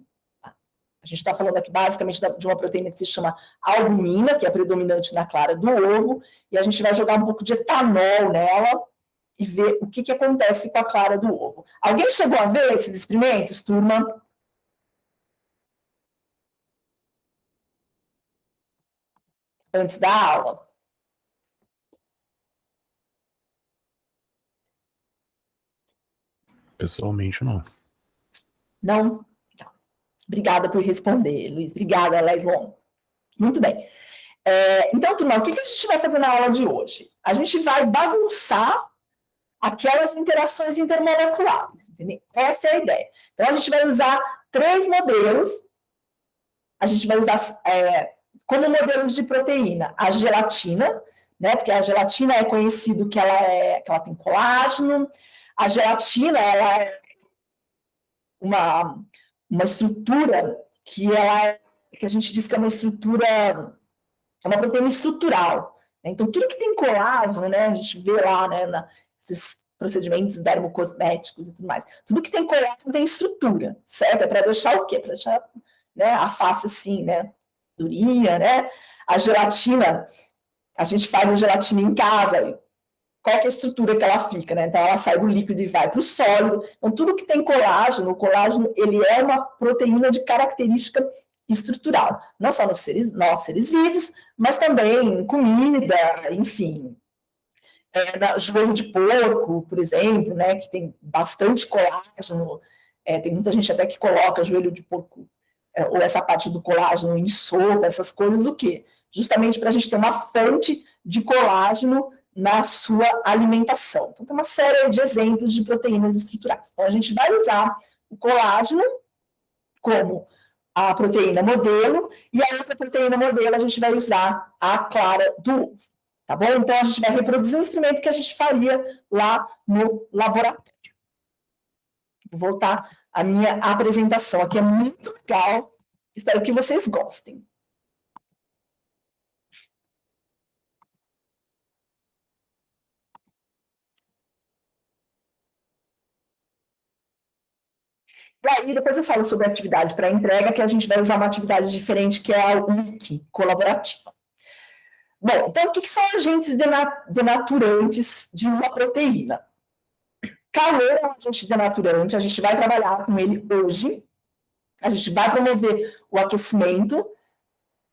a gente está falando aqui basicamente de uma proteína que se chama albumina, que é predominante na clara do ovo, e a gente vai jogar um pouco de etanol nela e ver o que acontece com a clara do ovo. Alguém chegou a ver esses experimentos, turma? Antes da aula? Pessoalmente, não. Não? Tá. Obrigada por responder, Luiz. Obrigada, Leslon. Muito bem. Então, turma, o que a gente vai fazer na aula de hoje? A gente vai bagunçar aquelas interações intermoleculares, entendeu? Essa é a ideia. Então, a gente vai usar 3 modelos. A gente vai usar como modelos de proteína a gelatina, né? Porque a gelatina é conhecido que ela tem colágeno. A gelatina ela é uma estrutura que que a gente diz que é uma estrutura, é uma proteína estrutural. Né? Então, tudo que tem colágeno, né? A gente vê lá, né? Esses procedimentos dermocosméticos e tudo mais. Tudo que tem colágeno tem estrutura, certo? É para deixar o quê? Para deixar, né, a face assim, né? Durinha, né? A gelatina, a gente faz a gelatina em casa. Qual que é a estrutura que ela fica, né? Então, ela sai do líquido e vai para o sólido. Então, tudo que tem colágeno, o colágeno, ele é uma proteína de característica estrutural. Não só nós seres vivos, mas também em comida, enfim. Joelho de porco, por exemplo, né? Que tem bastante colágeno. Tem muita gente até que coloca joelho de porco, ou essa parte do colágeno em sopa, essas coisas, o quê? Justamente para a gente ter uma fonte de colágeno na sua alimentação. Então, tem uma série de exemplos de proteínas estruturais. Então, a gente vai usar o colágeno como a proteína modelo, e a outra proteína modelo a gente vai usar a clara do ovo. Tá bom? Então, a gente vai reproduzir um experimento que a gente faria lá no laboratório. Vou voltar à minha apresentação. Aqui é muito legal. Espero que vocês gostem. E aí, depois eu falo sobre a atividade para entrega, que a gente vai usar uma atividade diferente, que é a wiki colaborativa. Bom, então, o que são agentes denaturantes de uma proteína? Calor é um agente denaturante, a gente vai trabalhar com ele hoje, a gente vai promover o aquecimento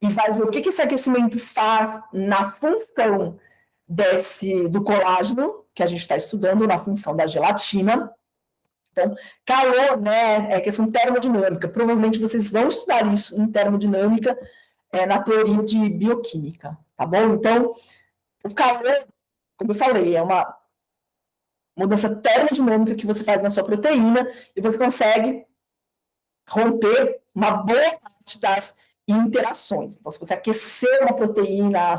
e vai ver o que esse aquecimento faz na função do colágeno, que a gente está estudando, na função da gelatina. Então, calor, né, é questão termodinâmica. Provavelmente vocês vão estudar isso em termodinâmica, na teoria de bioquímica, tá bom? Então, o calor, como eu falei, é uma mudança termodinâmica que você faz na sua proteína e você consegue romper uma boa parte das interações. Então, se você aquecer uma proteína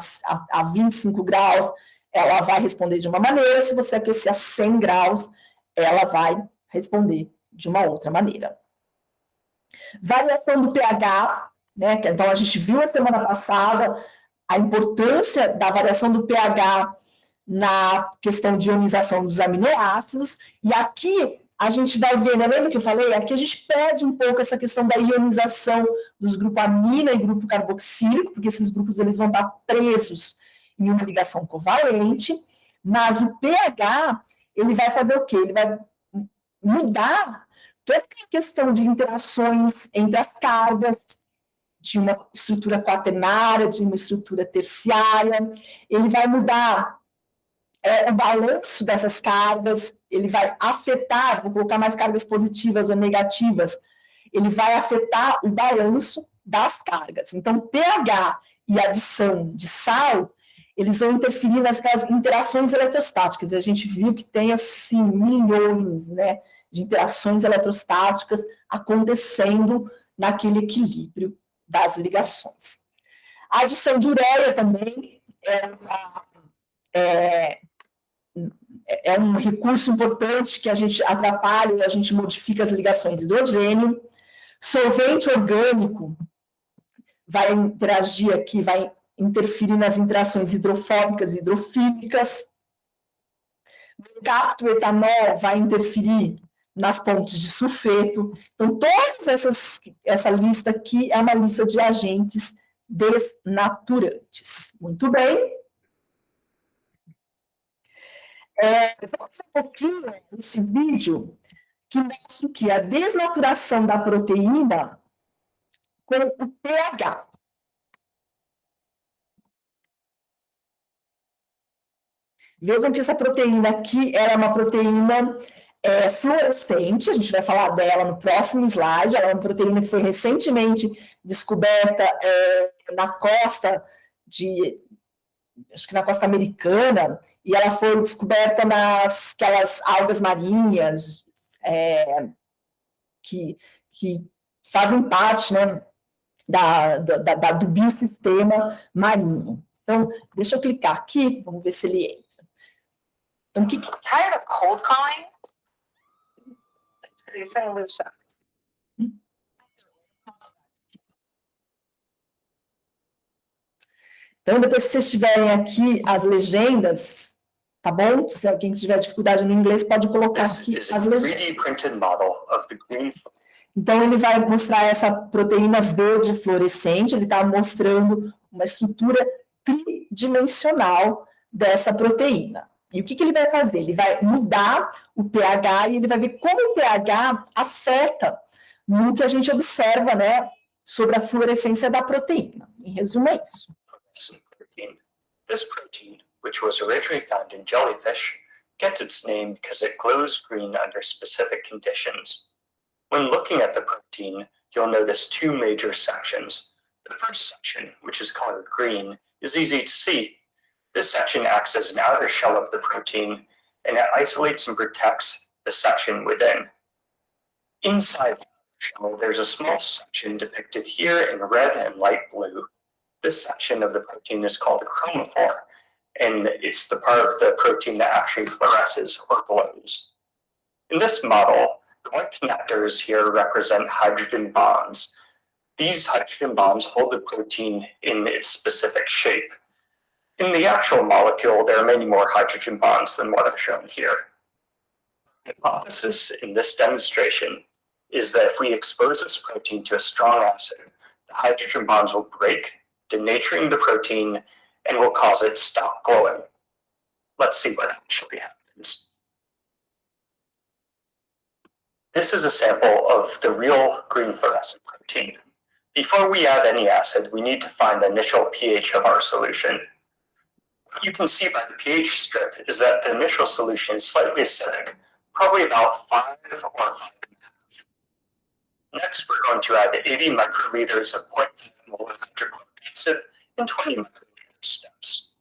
a 25 graus, ela vai responder de uma maneira, se você aquecer a 100 graus, ela vai responder de uma outra maneira. Variação do pH, né? Então, a gente viu a semana passada a importância da variação do pH na questão de ionização dos aminoácidos, e aqui a gente vai ver, né? Lembra que eu falei? Aqui a gente perde um pouco essa questão da ionização dos grupos amina e grupo carboxílico, porque esses grupos eles vão estar presos em uma ligação covalente, mas o pH, ele vai fazer o quê? Ele vai mudar toda a questão de interações entre as cargas, de uma estrutura quaternária, de uma estrutura terciária, ele vai mudar o balanço dessas cargas, ele vai afetar, vou colocar mais cargas positivas ou negativas, ele vai afetar o balanço das cargas. Então, pH e adição de sal, eles vão interferir nas interações eletrostáticas. A gente viu que tem, assim, milhões, né, de interações eletrostáticas acontecendo naquele equilíbrio das ligações. A adição de ureia também é um recurso importante que a gente atrapalha e a gente modifica as ligações de hidrogênio. Solvente orgânico vai interagir aqui, vai interferir nas interações hidrofóbicas e hidrofílicas. Mercapto etanol vai interferir nas pontes de sulfeto. Então, essa lista aqui é uma lista de agentes desnaturantes. Muito bem. Vamos ver um pouquinho esse vídeo que mostra que a desnaturação da proteína com o pH. Vejam que essa proteína aqui é uma proteína fluorescente, a gente vai falar dela no próximo slide. Ela é uma proteína que foi recentemente descoberta na costa acho que na costa americana, e ela foi descoberta aquelas algas marinhas que fazem parte, né, do biossistema marinho. Então, deixa eu clicar aqui, vamos ver se ele entra. Então, Tired of cold calling? Are you saying, Lucia? Então, depois que vocês tiverem aqui as legendas, tá bom? Se alguém tiver dificuldade no inglês, pode colocar aqui as legendas. Então, ele vai mostrar essa proteína verde fluorescente, ele está mostrando uma estrutura tridimensional dessa proteína. E o que ele vai fazer? Ele vai mudar o pH e ele vai ver como o pH afeta no que a gente observa, né, sobre a fluorescência da proteína. Em resumo, é isso. This protein, which was originally found in jellyfish, gets its name because it glows green under specific conditions. When looking at the protein, you'll notice two major sections. The first section, which is colored green, is easy to see. This section acts as an outer shell of the protein, and it isolates and protects the section within. Inside the shell, there's a small section depicted here in red and light blue. This section of the protein is called a chromophore, and it's the part of the protein that actually fluoresces or glows. In this model, the white connectors here represent hydrogen bonds. These hydrogen bonds hold the protein in its specific shape. In the actual molecule, there are many more hydrogen bonds than what I've shown here. The hypothesis in this demonstration is that if we expose this protein to a strong acid, the hydrogen bonds will break, denaturing the protein, and will cause it to stop glowing. Let's see what actually happens. This is a sample of the real green fluorescent protein. Before we add any acid, we need to find the initial pH of our solution. What you can see by the pH strip is that the initial solution is slightly acidic, probably about 5 or 5.5. Next, we're going to add 80 microliters of 0.5 molar hydrochloric acid in 20 microliter steps.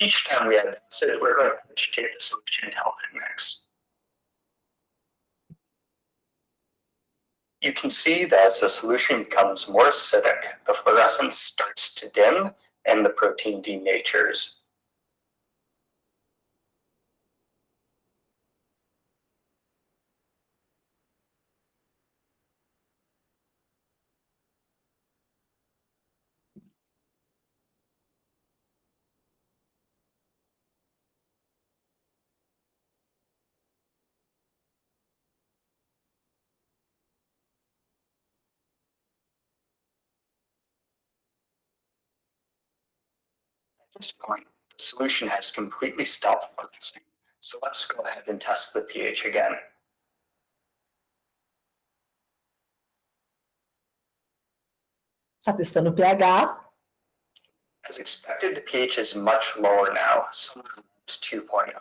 Each time we add acid, we're going to agitate the solution to help it mix. You can see that as the solution becomes more acidic, the fluorescence starts to dim and the protein denatures. At this point, the solution has completely stopped fluorescing, so let's go ahead and test the pH again. Está testando o pH. As expected, the pH is much lower now, somewhere around 2.0.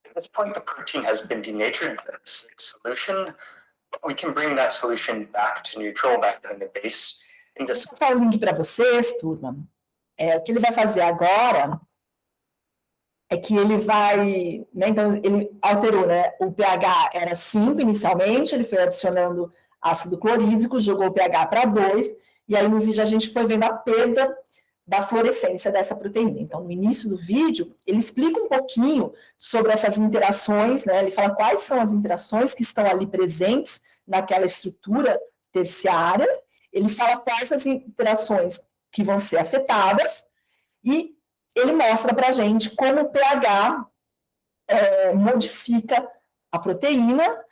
At this point, the protein has been denatured by the acidic solution, but we can bring that solution back to neutral, back in the base. Vou colocar o link para vocês, turma. O que ele vai fazer agora é que ele vai, né, então ele alterou, né, o pH era 5 inicialmente, ele foi adicionando ácido clorídrico, jogou o pH para 2, e aí no vídeo a gente foi vendo a perda da fluorescência dessa proteína. Então, no início do vídeo, ele explica um pouquinho sobre essas interações, né, ele fala quais são as interações que estão ali presentes naquela estrutura terciária, ele fala quais as interações que vão ser afetadas, e ele mostra para a gente como o pH modifica a proteína,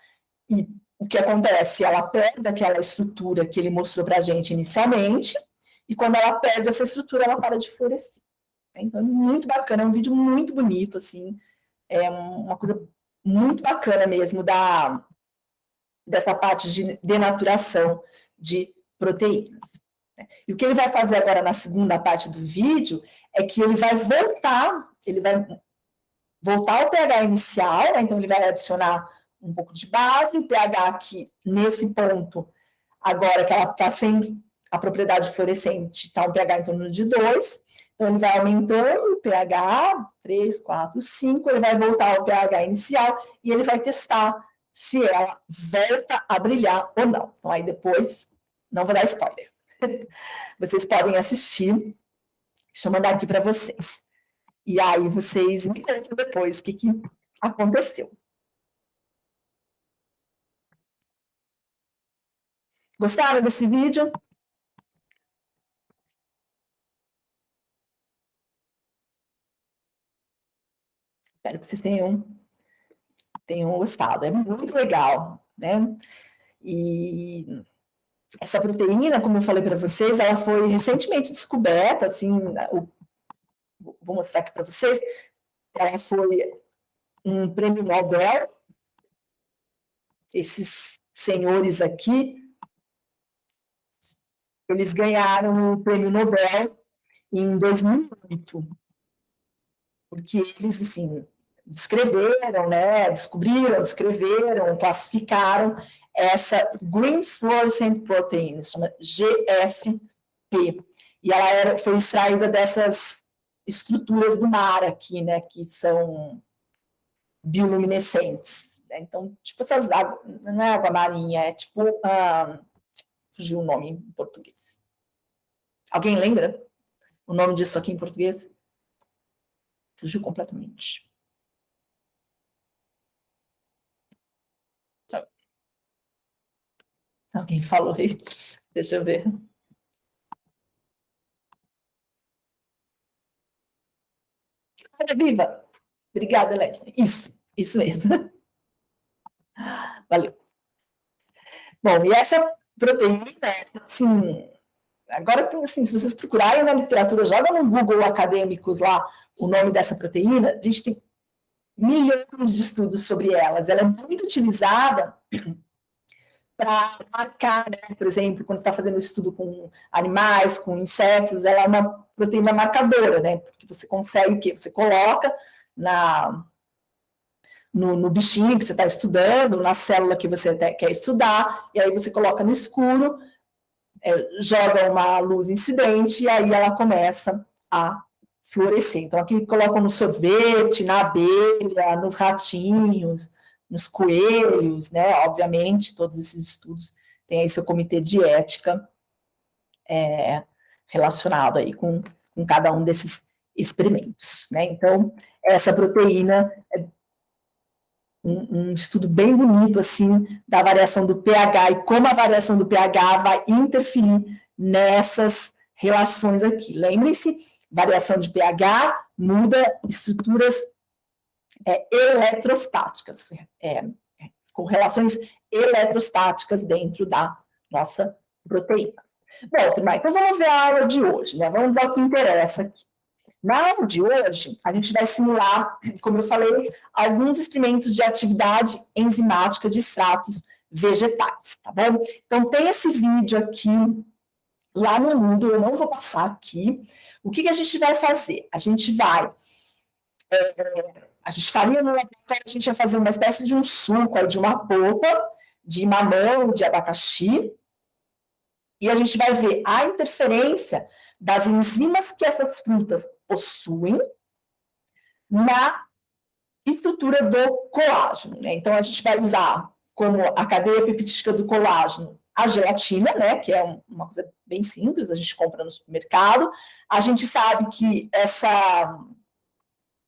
e o que acontece? Ela perde aquela estrutura que ele mostrou para a gente inicialmente, e quando ela perde essa estrutura, ela para de fluorescer. Então, é muito bacana, é um vídeo muito bonito, assim, é uma coisa muito bacana mesmo dessa parte de denaturação de proteínas. E o que ele vai fazer agora na segunda parte do vídeo é que ele vai voltar ao pH inicial, né? Então ele vai adicionar um pouco de base, o pH aqui, nesse ponto, agora que ela está sem a propriedade fluorescente, está um pH em torno de 2, então ele vai aumentando o pH, 3, 4, 5, ele vai voltar ao pH inicial e ele vai testar se ela volta a brilhar ou não. Então aí depois, não vou dar spoiler. Vocês podem assistir. Deixa eu mandar aqui para vocês. E aí vocês me contam depois o que aconteceu. Gostaram desse vídeo? Espero que vocês tenham gostado. É muito legal, né? E essa proteína, como eu falei para vocês, ela foi recentemente descoberta, assim, vou mostrar aqui para vocês, ela foi um prêmio Nobel, esses senhores aqui, eles ganharam o prêmio Nobel em 2008, porque eles, assim, descreveram, né, descreveram, classificaram essa Green Fluorescent Protein, se chama GFP, e ela foi extraída dessas estruturas do mar aqui, né, que são bioluminescentes. Né? Então, tipo essas águas, não é água marinha, é tipo, fugiu o nome em português. Alguém lembra o nome disso aqui em português? Fugiu completamente. Alguém falou aí? Deixa eu ver. Viva! Obrigada, Lélia. Isso mesmo. Valeu. Bom, e essa proteína, assim, agora, assim, se vocês procurarem na literatura, joga no Google Acadêmicos lá o nome dessa proteína, a gente tem milhões de estudos sobre elas. Ela é muito utilizada para marcar, né? Por exemplo, quando você está fazendo estudo com animais, com insetos, ela é uma proteína marcadora, né? Porque você consegue o quê? Você coloca no bichinho que você está estudando, na célula que você quer estudar, e aí você coloca no escuro, joga uma luz incidente, e aí ela começa a florescer. Então, aqui colocam no sorvete, na abelha, nos ratinhos, nos coelhos, né? Obviamente, todos esses estudos têm aí seu comitê de ética relacionado aí com cada um desses experimentos, né? Então, essa proteína é um estudo bem bonito, assim, da variação do pH e como a variação do pH vai interferir nessas relações aqui. Lembre-se, variação de pH muda estruturas eletrostáticas, com relações eletrostáticas dentro da nossa proteína. Bom, turma, então vamos ver a aula de hoje, né? Vamos ver o que interessa aqui. Na aula de hoje, a gente vai simular, como eu falei, alguns experimentos de atividade enzimática de extratos vegetais, tá bom? Então, tem esse vídeo aqui lá no Moodle, eu não vou passar aqui. O que a gente vai fazer? A gente vai... a gente faria no laboratório, a gente ia fazer uma espécie de um suco, aí, de uma polpa, de mamão, de abacaxi, e a gente vai ver a interferência das enzimas que essas frutas possuem na estrutura do colágeno, né? Então, a gente vai usar como a cadeia peptídica do colágeno a gelatina, né? Que é uma coisa bem simples, a gente compra no supermercado. A gente sabe que essa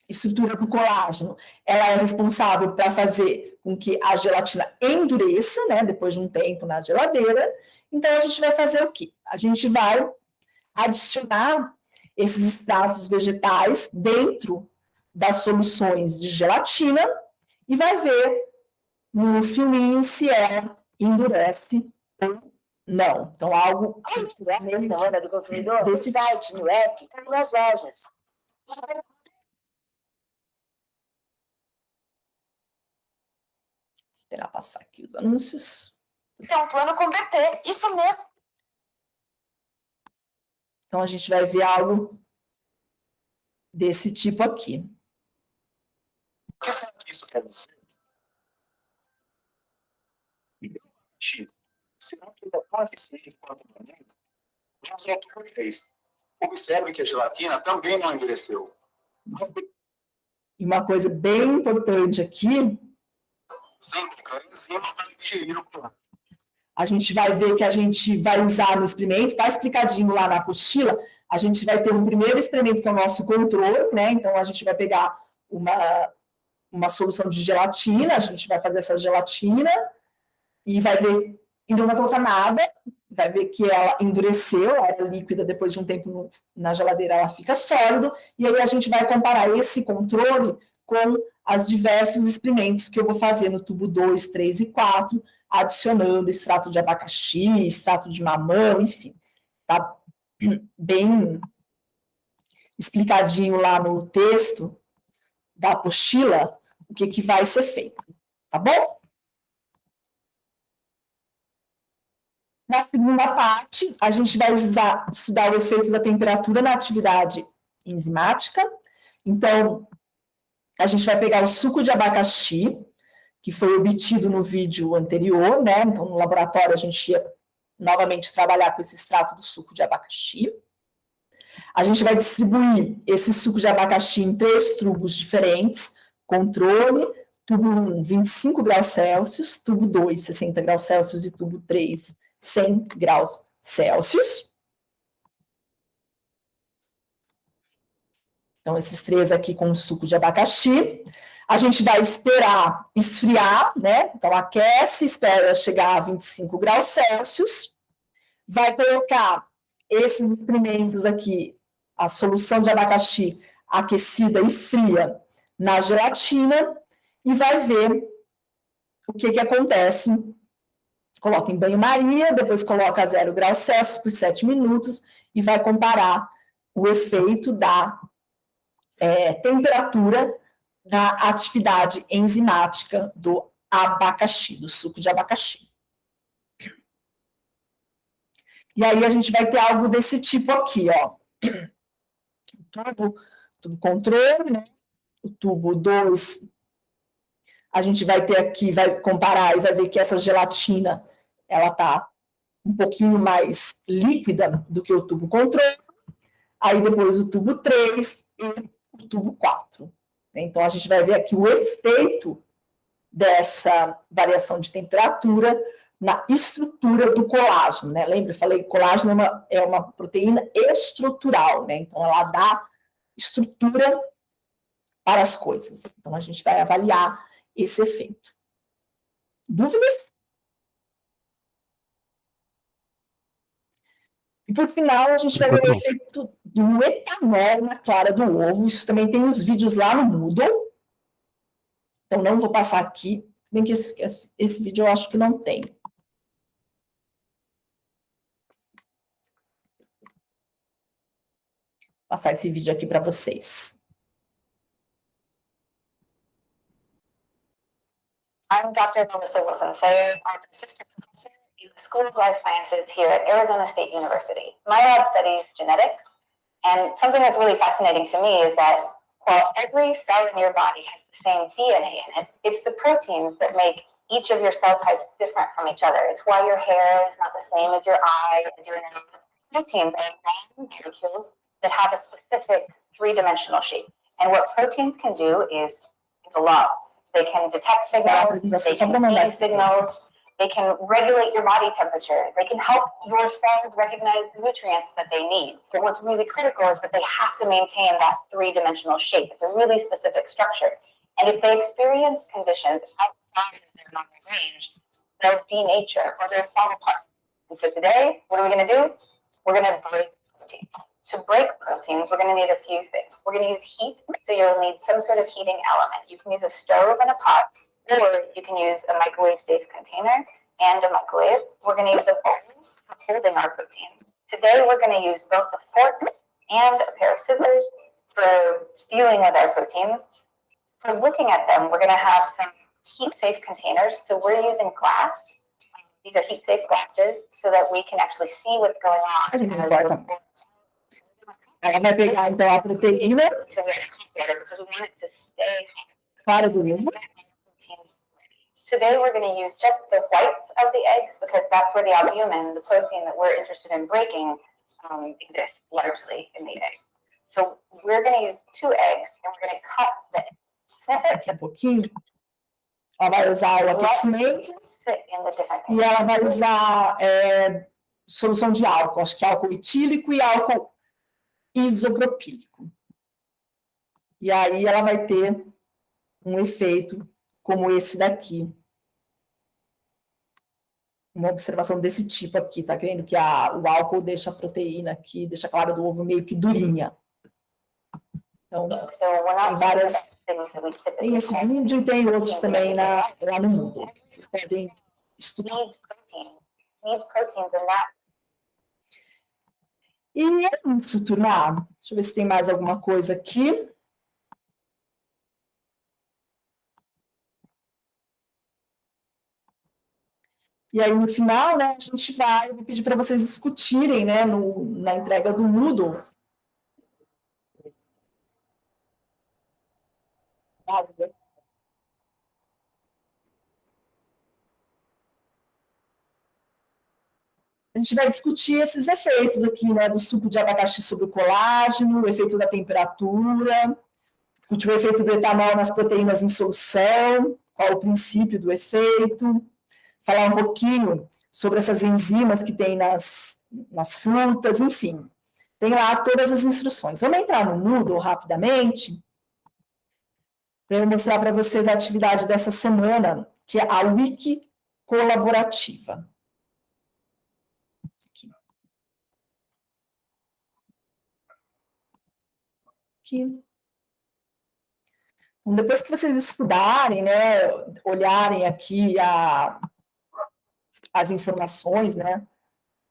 estrutura do colágeno, ela é responsável para fazer com que a gelatina endureça, né? Depois de um tempo na geladeira. Então, a gente vai fazer o quê? A gente vai adicionar esses extratos vegetais dentro das soluções de gelatina e vai ver no filminho se ela endurece ou não. Então, algo... É mesmo na hora do consumidor, no site, no app, nas lojas. Esperar passar aqui os anúncios. É um plano com BT, isso mesmo. Então, a gente vai ver algo desse tipo aqui. O que será que isso quer dizer? Será que ainda pode ser quanto ao momento? Vamos ao que fez. Observe que a gelatina também não endureceu. E uma coisa bem importante aqui, Sempre que a enzima vai digerir o colágeno. a gente vai ver que a gente vai usar no experimento, está explicadinho lá na apostila, a gente vai ter um primeiro experimento que é o nosso controle, né? Então, a gente vai pegar uma solução de gelatina, a gente vai fazer essa gelatina e vai ver, e não vai colocar nada, vai ver que ela endureceu, ela era líquida, depois de um tempo na geladeira ela fica sólido, e aí a gente vai comparar esse controle com os diversos experimentos que eu vou fazer no tubo 2, 3 e 4, adicionando extrato de abacaxi, extrato de mamão, enfim. Tá bem explicadinho lá no texto da apostila o que vai ser feito, tá bom? Na segunda parte, a gente vai estudar o efeito da temperatura na atividade enzimática. Então, a gente vai pegar o suco de abacaxi, que foi obtido no vídeo anterior, né? Então, no laboratório, a gente ia novamente trabalhar com esse extrato do suco de abacaxi. A gente vai distribuir esse suco de abacaxi em 3 tubos diferentes, controle, tubo 1, 25 graus Celsius, tubo 2, 60 graus Celsius e tubo 3, 100 graus Celsius. Então, esses 3 aqui com o suco de abacaxi. A gente vai esperar esfriar, né? Então, aquece, espera chegar a 25 graus Celsius. Vai colocar esses experimentos aqui, a solução de abacaxi aquecida e fria na gelatina e vai ver o que que acontece? Coloca em banho-maria, depois coloca a 0 graus Celsius por 7 minutos e vai comparar o efeito da temperatura na atividade enzimática do abacaxi, do suco de abacaxi. E aí a gente vai ter algo desse tipo aqui, ó. Tubo controle, né? O tubo 2, a gente vai ter aqui, vai comparar e vai ver que essa gelatina, ela tá um pouquinho mais líquida do que o tubo controle. Aí depois o tubo 3 e o tubo 4. Então a gente vai ver aqui o efeito dessa variação de temperatura na estrutura do colágeno, né? Lembra, eu falei que colágeno é uma proteína estrutural, né? Então ela dá estrutura para as coisas. Então a gente vai avaliar esse efeito. Dúvidas? E por final, a gente vai ver o efeito do etanol na clara do ovo. Isso também tem os vídeos lá no Moodle. Então não vou passar aqui, bem que esse vídeo eu acho que não tem. Vou passar esse vídeo aqui para vocês. I'm Dr. Melissa Wilson Sayers. I'm an assistant professor in the School of Life Sciences here at Arizona State University. My lab studies genetics, and something that's really fascinating to me is that while every cell in your body has the same DNA in it, it's the proteins that make each of your cell types different from each other. It's why your hair is not the same as your eye, as your nose. Proteins are long molecules that have a specific three-dimensional shape. And what proteins can do is a lot. They can detect signals, they can feed signals, they can regulate your body temperature, they can help your cells recognize the nutrients that they need. But what's really critical is that they have to maintain that three-dimensional shape. It's a really specific structure. And if they experience conditions outside of their normal range, they'll denature or they'll fall apart. And so today, what are we going to do? We're going to break proteins. To break proteins, we're going to need a few things. We're going to use heat, so you'll need some sort of heating element. You can use a stove and a pot, or you can use a microwave-safe container and a microwave. We're going to use a bowl for holding our proteins. Today, we're going to use both a fork and a pair of scissors for dealing with our proteins. For looking at them, we're going to have some heat-safe containers. So we're using glass. These are heat-safe glasses so that we can actually see what's going on. Ela vai pegar, então, a proteína para do ovo. Today we're going to use just the whites of the eggs because that's where the albumin, the protein that we're interested in breaking, exists largely in the egg. So we're going to use 2 eggs and we're going to cut the Daqui a pouquinho, ela vai usar o aquecimento e ela vai usar solução de álcool, acho que álcool etílico e álcool isopropílico. E aí ela vai ter um efeito como esse daqui. Uma observação desse tipo aqui, tá vendo? Que o álcool deixa a proteína aqui, deixa a clara do ovo meio que durinha. Então, tem várias... Tem esse vídeo e tem outros também lá no Moodle. Vocês podem estudar. E é isso, turma. Deixa eu ver se tem mais alguma coisa aqui. E aí, no final, né, a gente vou pedir para vocês discutirem, né, na entrega do Moodle. A gente vai discutir esses efeitos aqui, né, do suco de abacaxi sobre o colágeno, o efeito da temperatura, discutir o efeito do etanol nas proteínas em solução, qual o princípio do efeito, falar um pouquinho sobre essas enzimas que tem nas frutas, enfim. Tem lá todas as instruções. Vamos entrar no Moodle rapidamente, para eu mostrar para vocês a atividade dessa semana, que é a Wiki colaborativa. Aqui. Então, depois que vocês estudarem, né, olharem aqui as informações, né,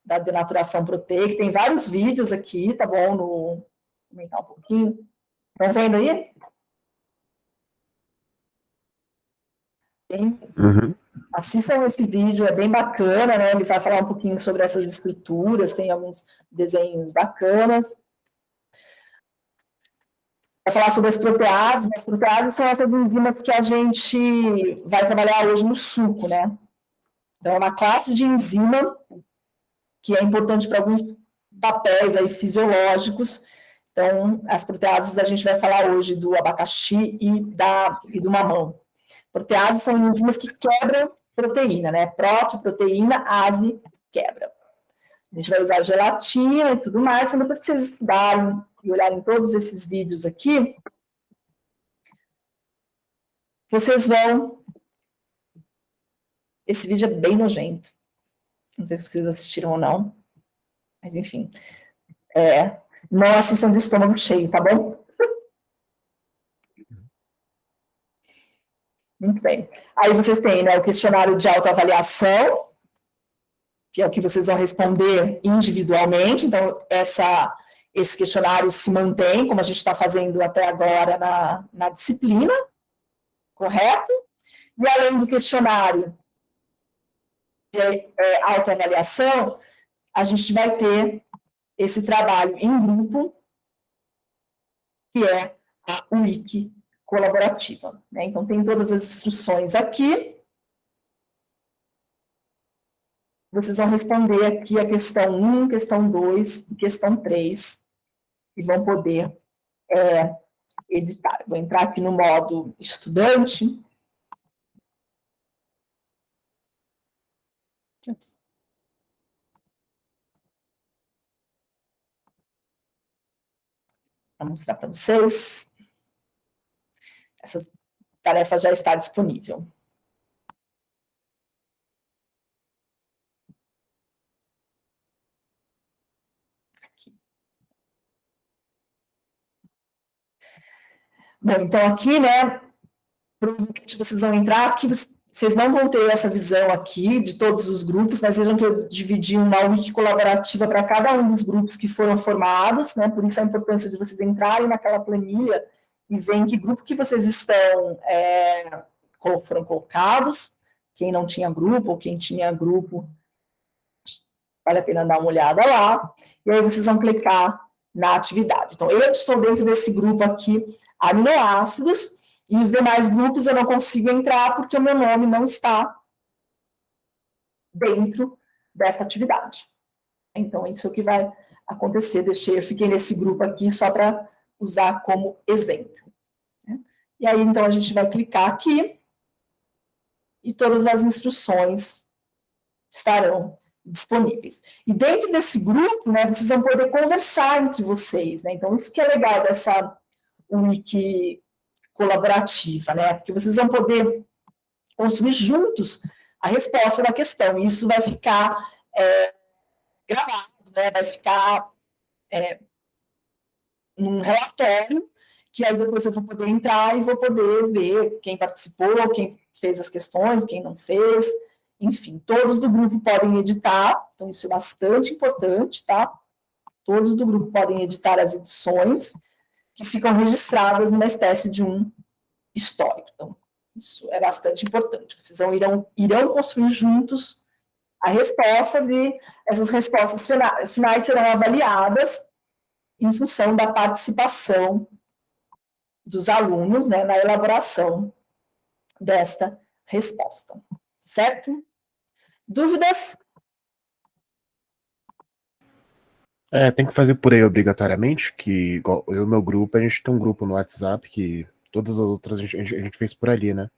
da denaturação proteica, tem vários vídeos aqui, tá bom? Vou aumentar um pouquinho. Estão vendo aí? Uhum. Assistam esse vídeo, é bem bacana, né? Ele vai falar um pouquinho sobre essas estruturas, tem alguns desenhos bacanas. Vai falar sobre as proteases. As proteases são essas enzimas que a gente vai trabalhar hoje no suco, né? Então, é uma classe de enzima que é importante para alguns papéis aí fisiológicos. Então, as proteases a gente vai falar hoje do abacaxi e do mamão. Proteases são enzimas que quebram proteína, né? Proteína, ase, quebra. A gente vai usar gelatina e tudo mais, então depois que vocês estudarem e olharem todos esses vídeos aqui, vocês vão... Esse vídeo é bem nojento. Não sei se vocês assistiram ou não, mas enfim. Não assistam de estômago cheio, tá bom? Muito bem. Aí vocês têm, né, o questionário de autoavaliação, que é o que vocês vão responder individualmente. Então, esse questionário se mantém, como a gente está fazendo até agora na disciplina, correto? E além do questionário de autoavaliação, a gente vai ter esse trabalho em grupo, que é a wiki colaborativa, né? Então, tem todas as instruções aqui. Vocês vão responder aqui a questão 1, questão 2 e questão 3, e vão poder editar. Vou entrar aqui no modo estudante. Vou mostrar para vocês. Essa tarefa já está disponível. Aqui. Bom, então aqui, né, provavelmente vocês vão entrar aqui, vocês não vão ter essa visão aqui de todos os grupos, mas vejam que eu dividi uma wiki colaborativa para cada um dos grupos que foram formados, né, por isso a importância de vocês entrarem naquela planilha e ver em que grupo que vocês estão, foram colocados, quem não tinha grupo ou quem tinha grupo, vale a pena dar uma olhada lá, e aí vocês vão clicar na atividade. Então, eu estou dentro desse grupo aqui, aminoácidos, e os demais grupos eu não consigo entrar porque o meu nome não está dentro dessa atividade. Então, isso é o que vai acontecer. Eu fiquei nesse grupo aqui só para usar como exemplo. E aí, então, a gente vai clicar aqui e todas as instruções estarão disponíveis. E dentro desse grupo, né, vocês vão poder conversar entre vocês, né? Então, isso que é legal dessa wiki colaborativa, né? Porque vocês vão poder construir juntos a resposta da questão. E isso vai ficar gravado, né? Vai ficar num relatório, que aí depois eu vou poder entrar e vou poder ver quem participou, quem fez as questões, quem não fez, enfim, todos do grupo podem editar, então isso é bastante importante, tá? Todos do grupo podem editar as edições, que ficam registradas numa espécie de um histórico. Então, isso é bastante importante. Vocês irão construir juntos a resposta e essas respostas finais serão avaliadas em função da participação dos alunos, né, na elaboração desta resposta. Certo? Dúvidas? Tem que fazer por aí obrigatoriamente, que igual eu e meu grupo, a gente tem um grupo no WhatsApp que todas as outras a gente fez por ali, né?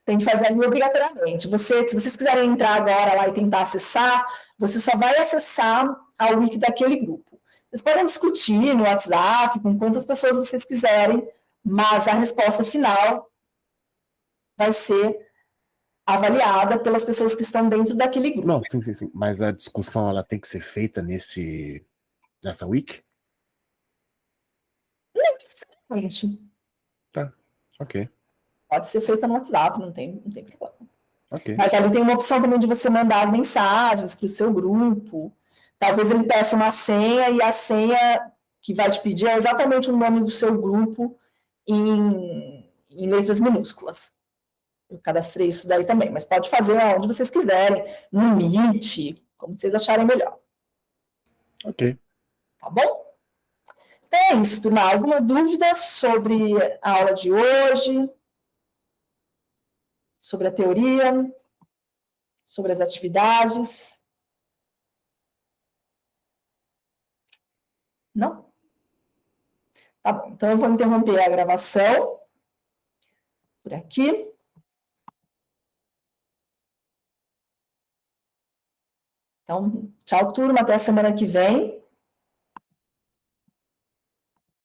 Tem que fazer ali obrigatoriamente. Se vocês quiserem entrar agora lá e tentar acessar, você só vai acessar a wiki daquele grupo. Vocês podem discutir no WhatsApp com quantas pessoas vocês quiserem, mas a resposta final vai ser avaliada pelas pessoas que estão dentro daquele grupo. Não, sim. Mas a discussão ela tem que ser feita nessa wiki? Não, necessariamente. Tá. Ok, Pode ser feita no WhatsApp, não tem problema. ok. Mas ali tem uma opção também de você mandar as mensagens para o seu grupo. Talvez ele peça uma senha e a senha que vai te pedir é exatamente o nome do seu grupo em letras minúsculas. Eu cadastrei isso daí também, mas pode fazer onde vocês quiserem, no Meet, como vocês acharem melhor. Ok. Tá bom? Então é isso, turma. Alguma dúvida sobre a aula de hoje? Sobre a teoria? Sobre as atividades? Não? Tá bom, então eu vou interromper a gravação por aqui. Então, tchau, turma, até a semana que vem.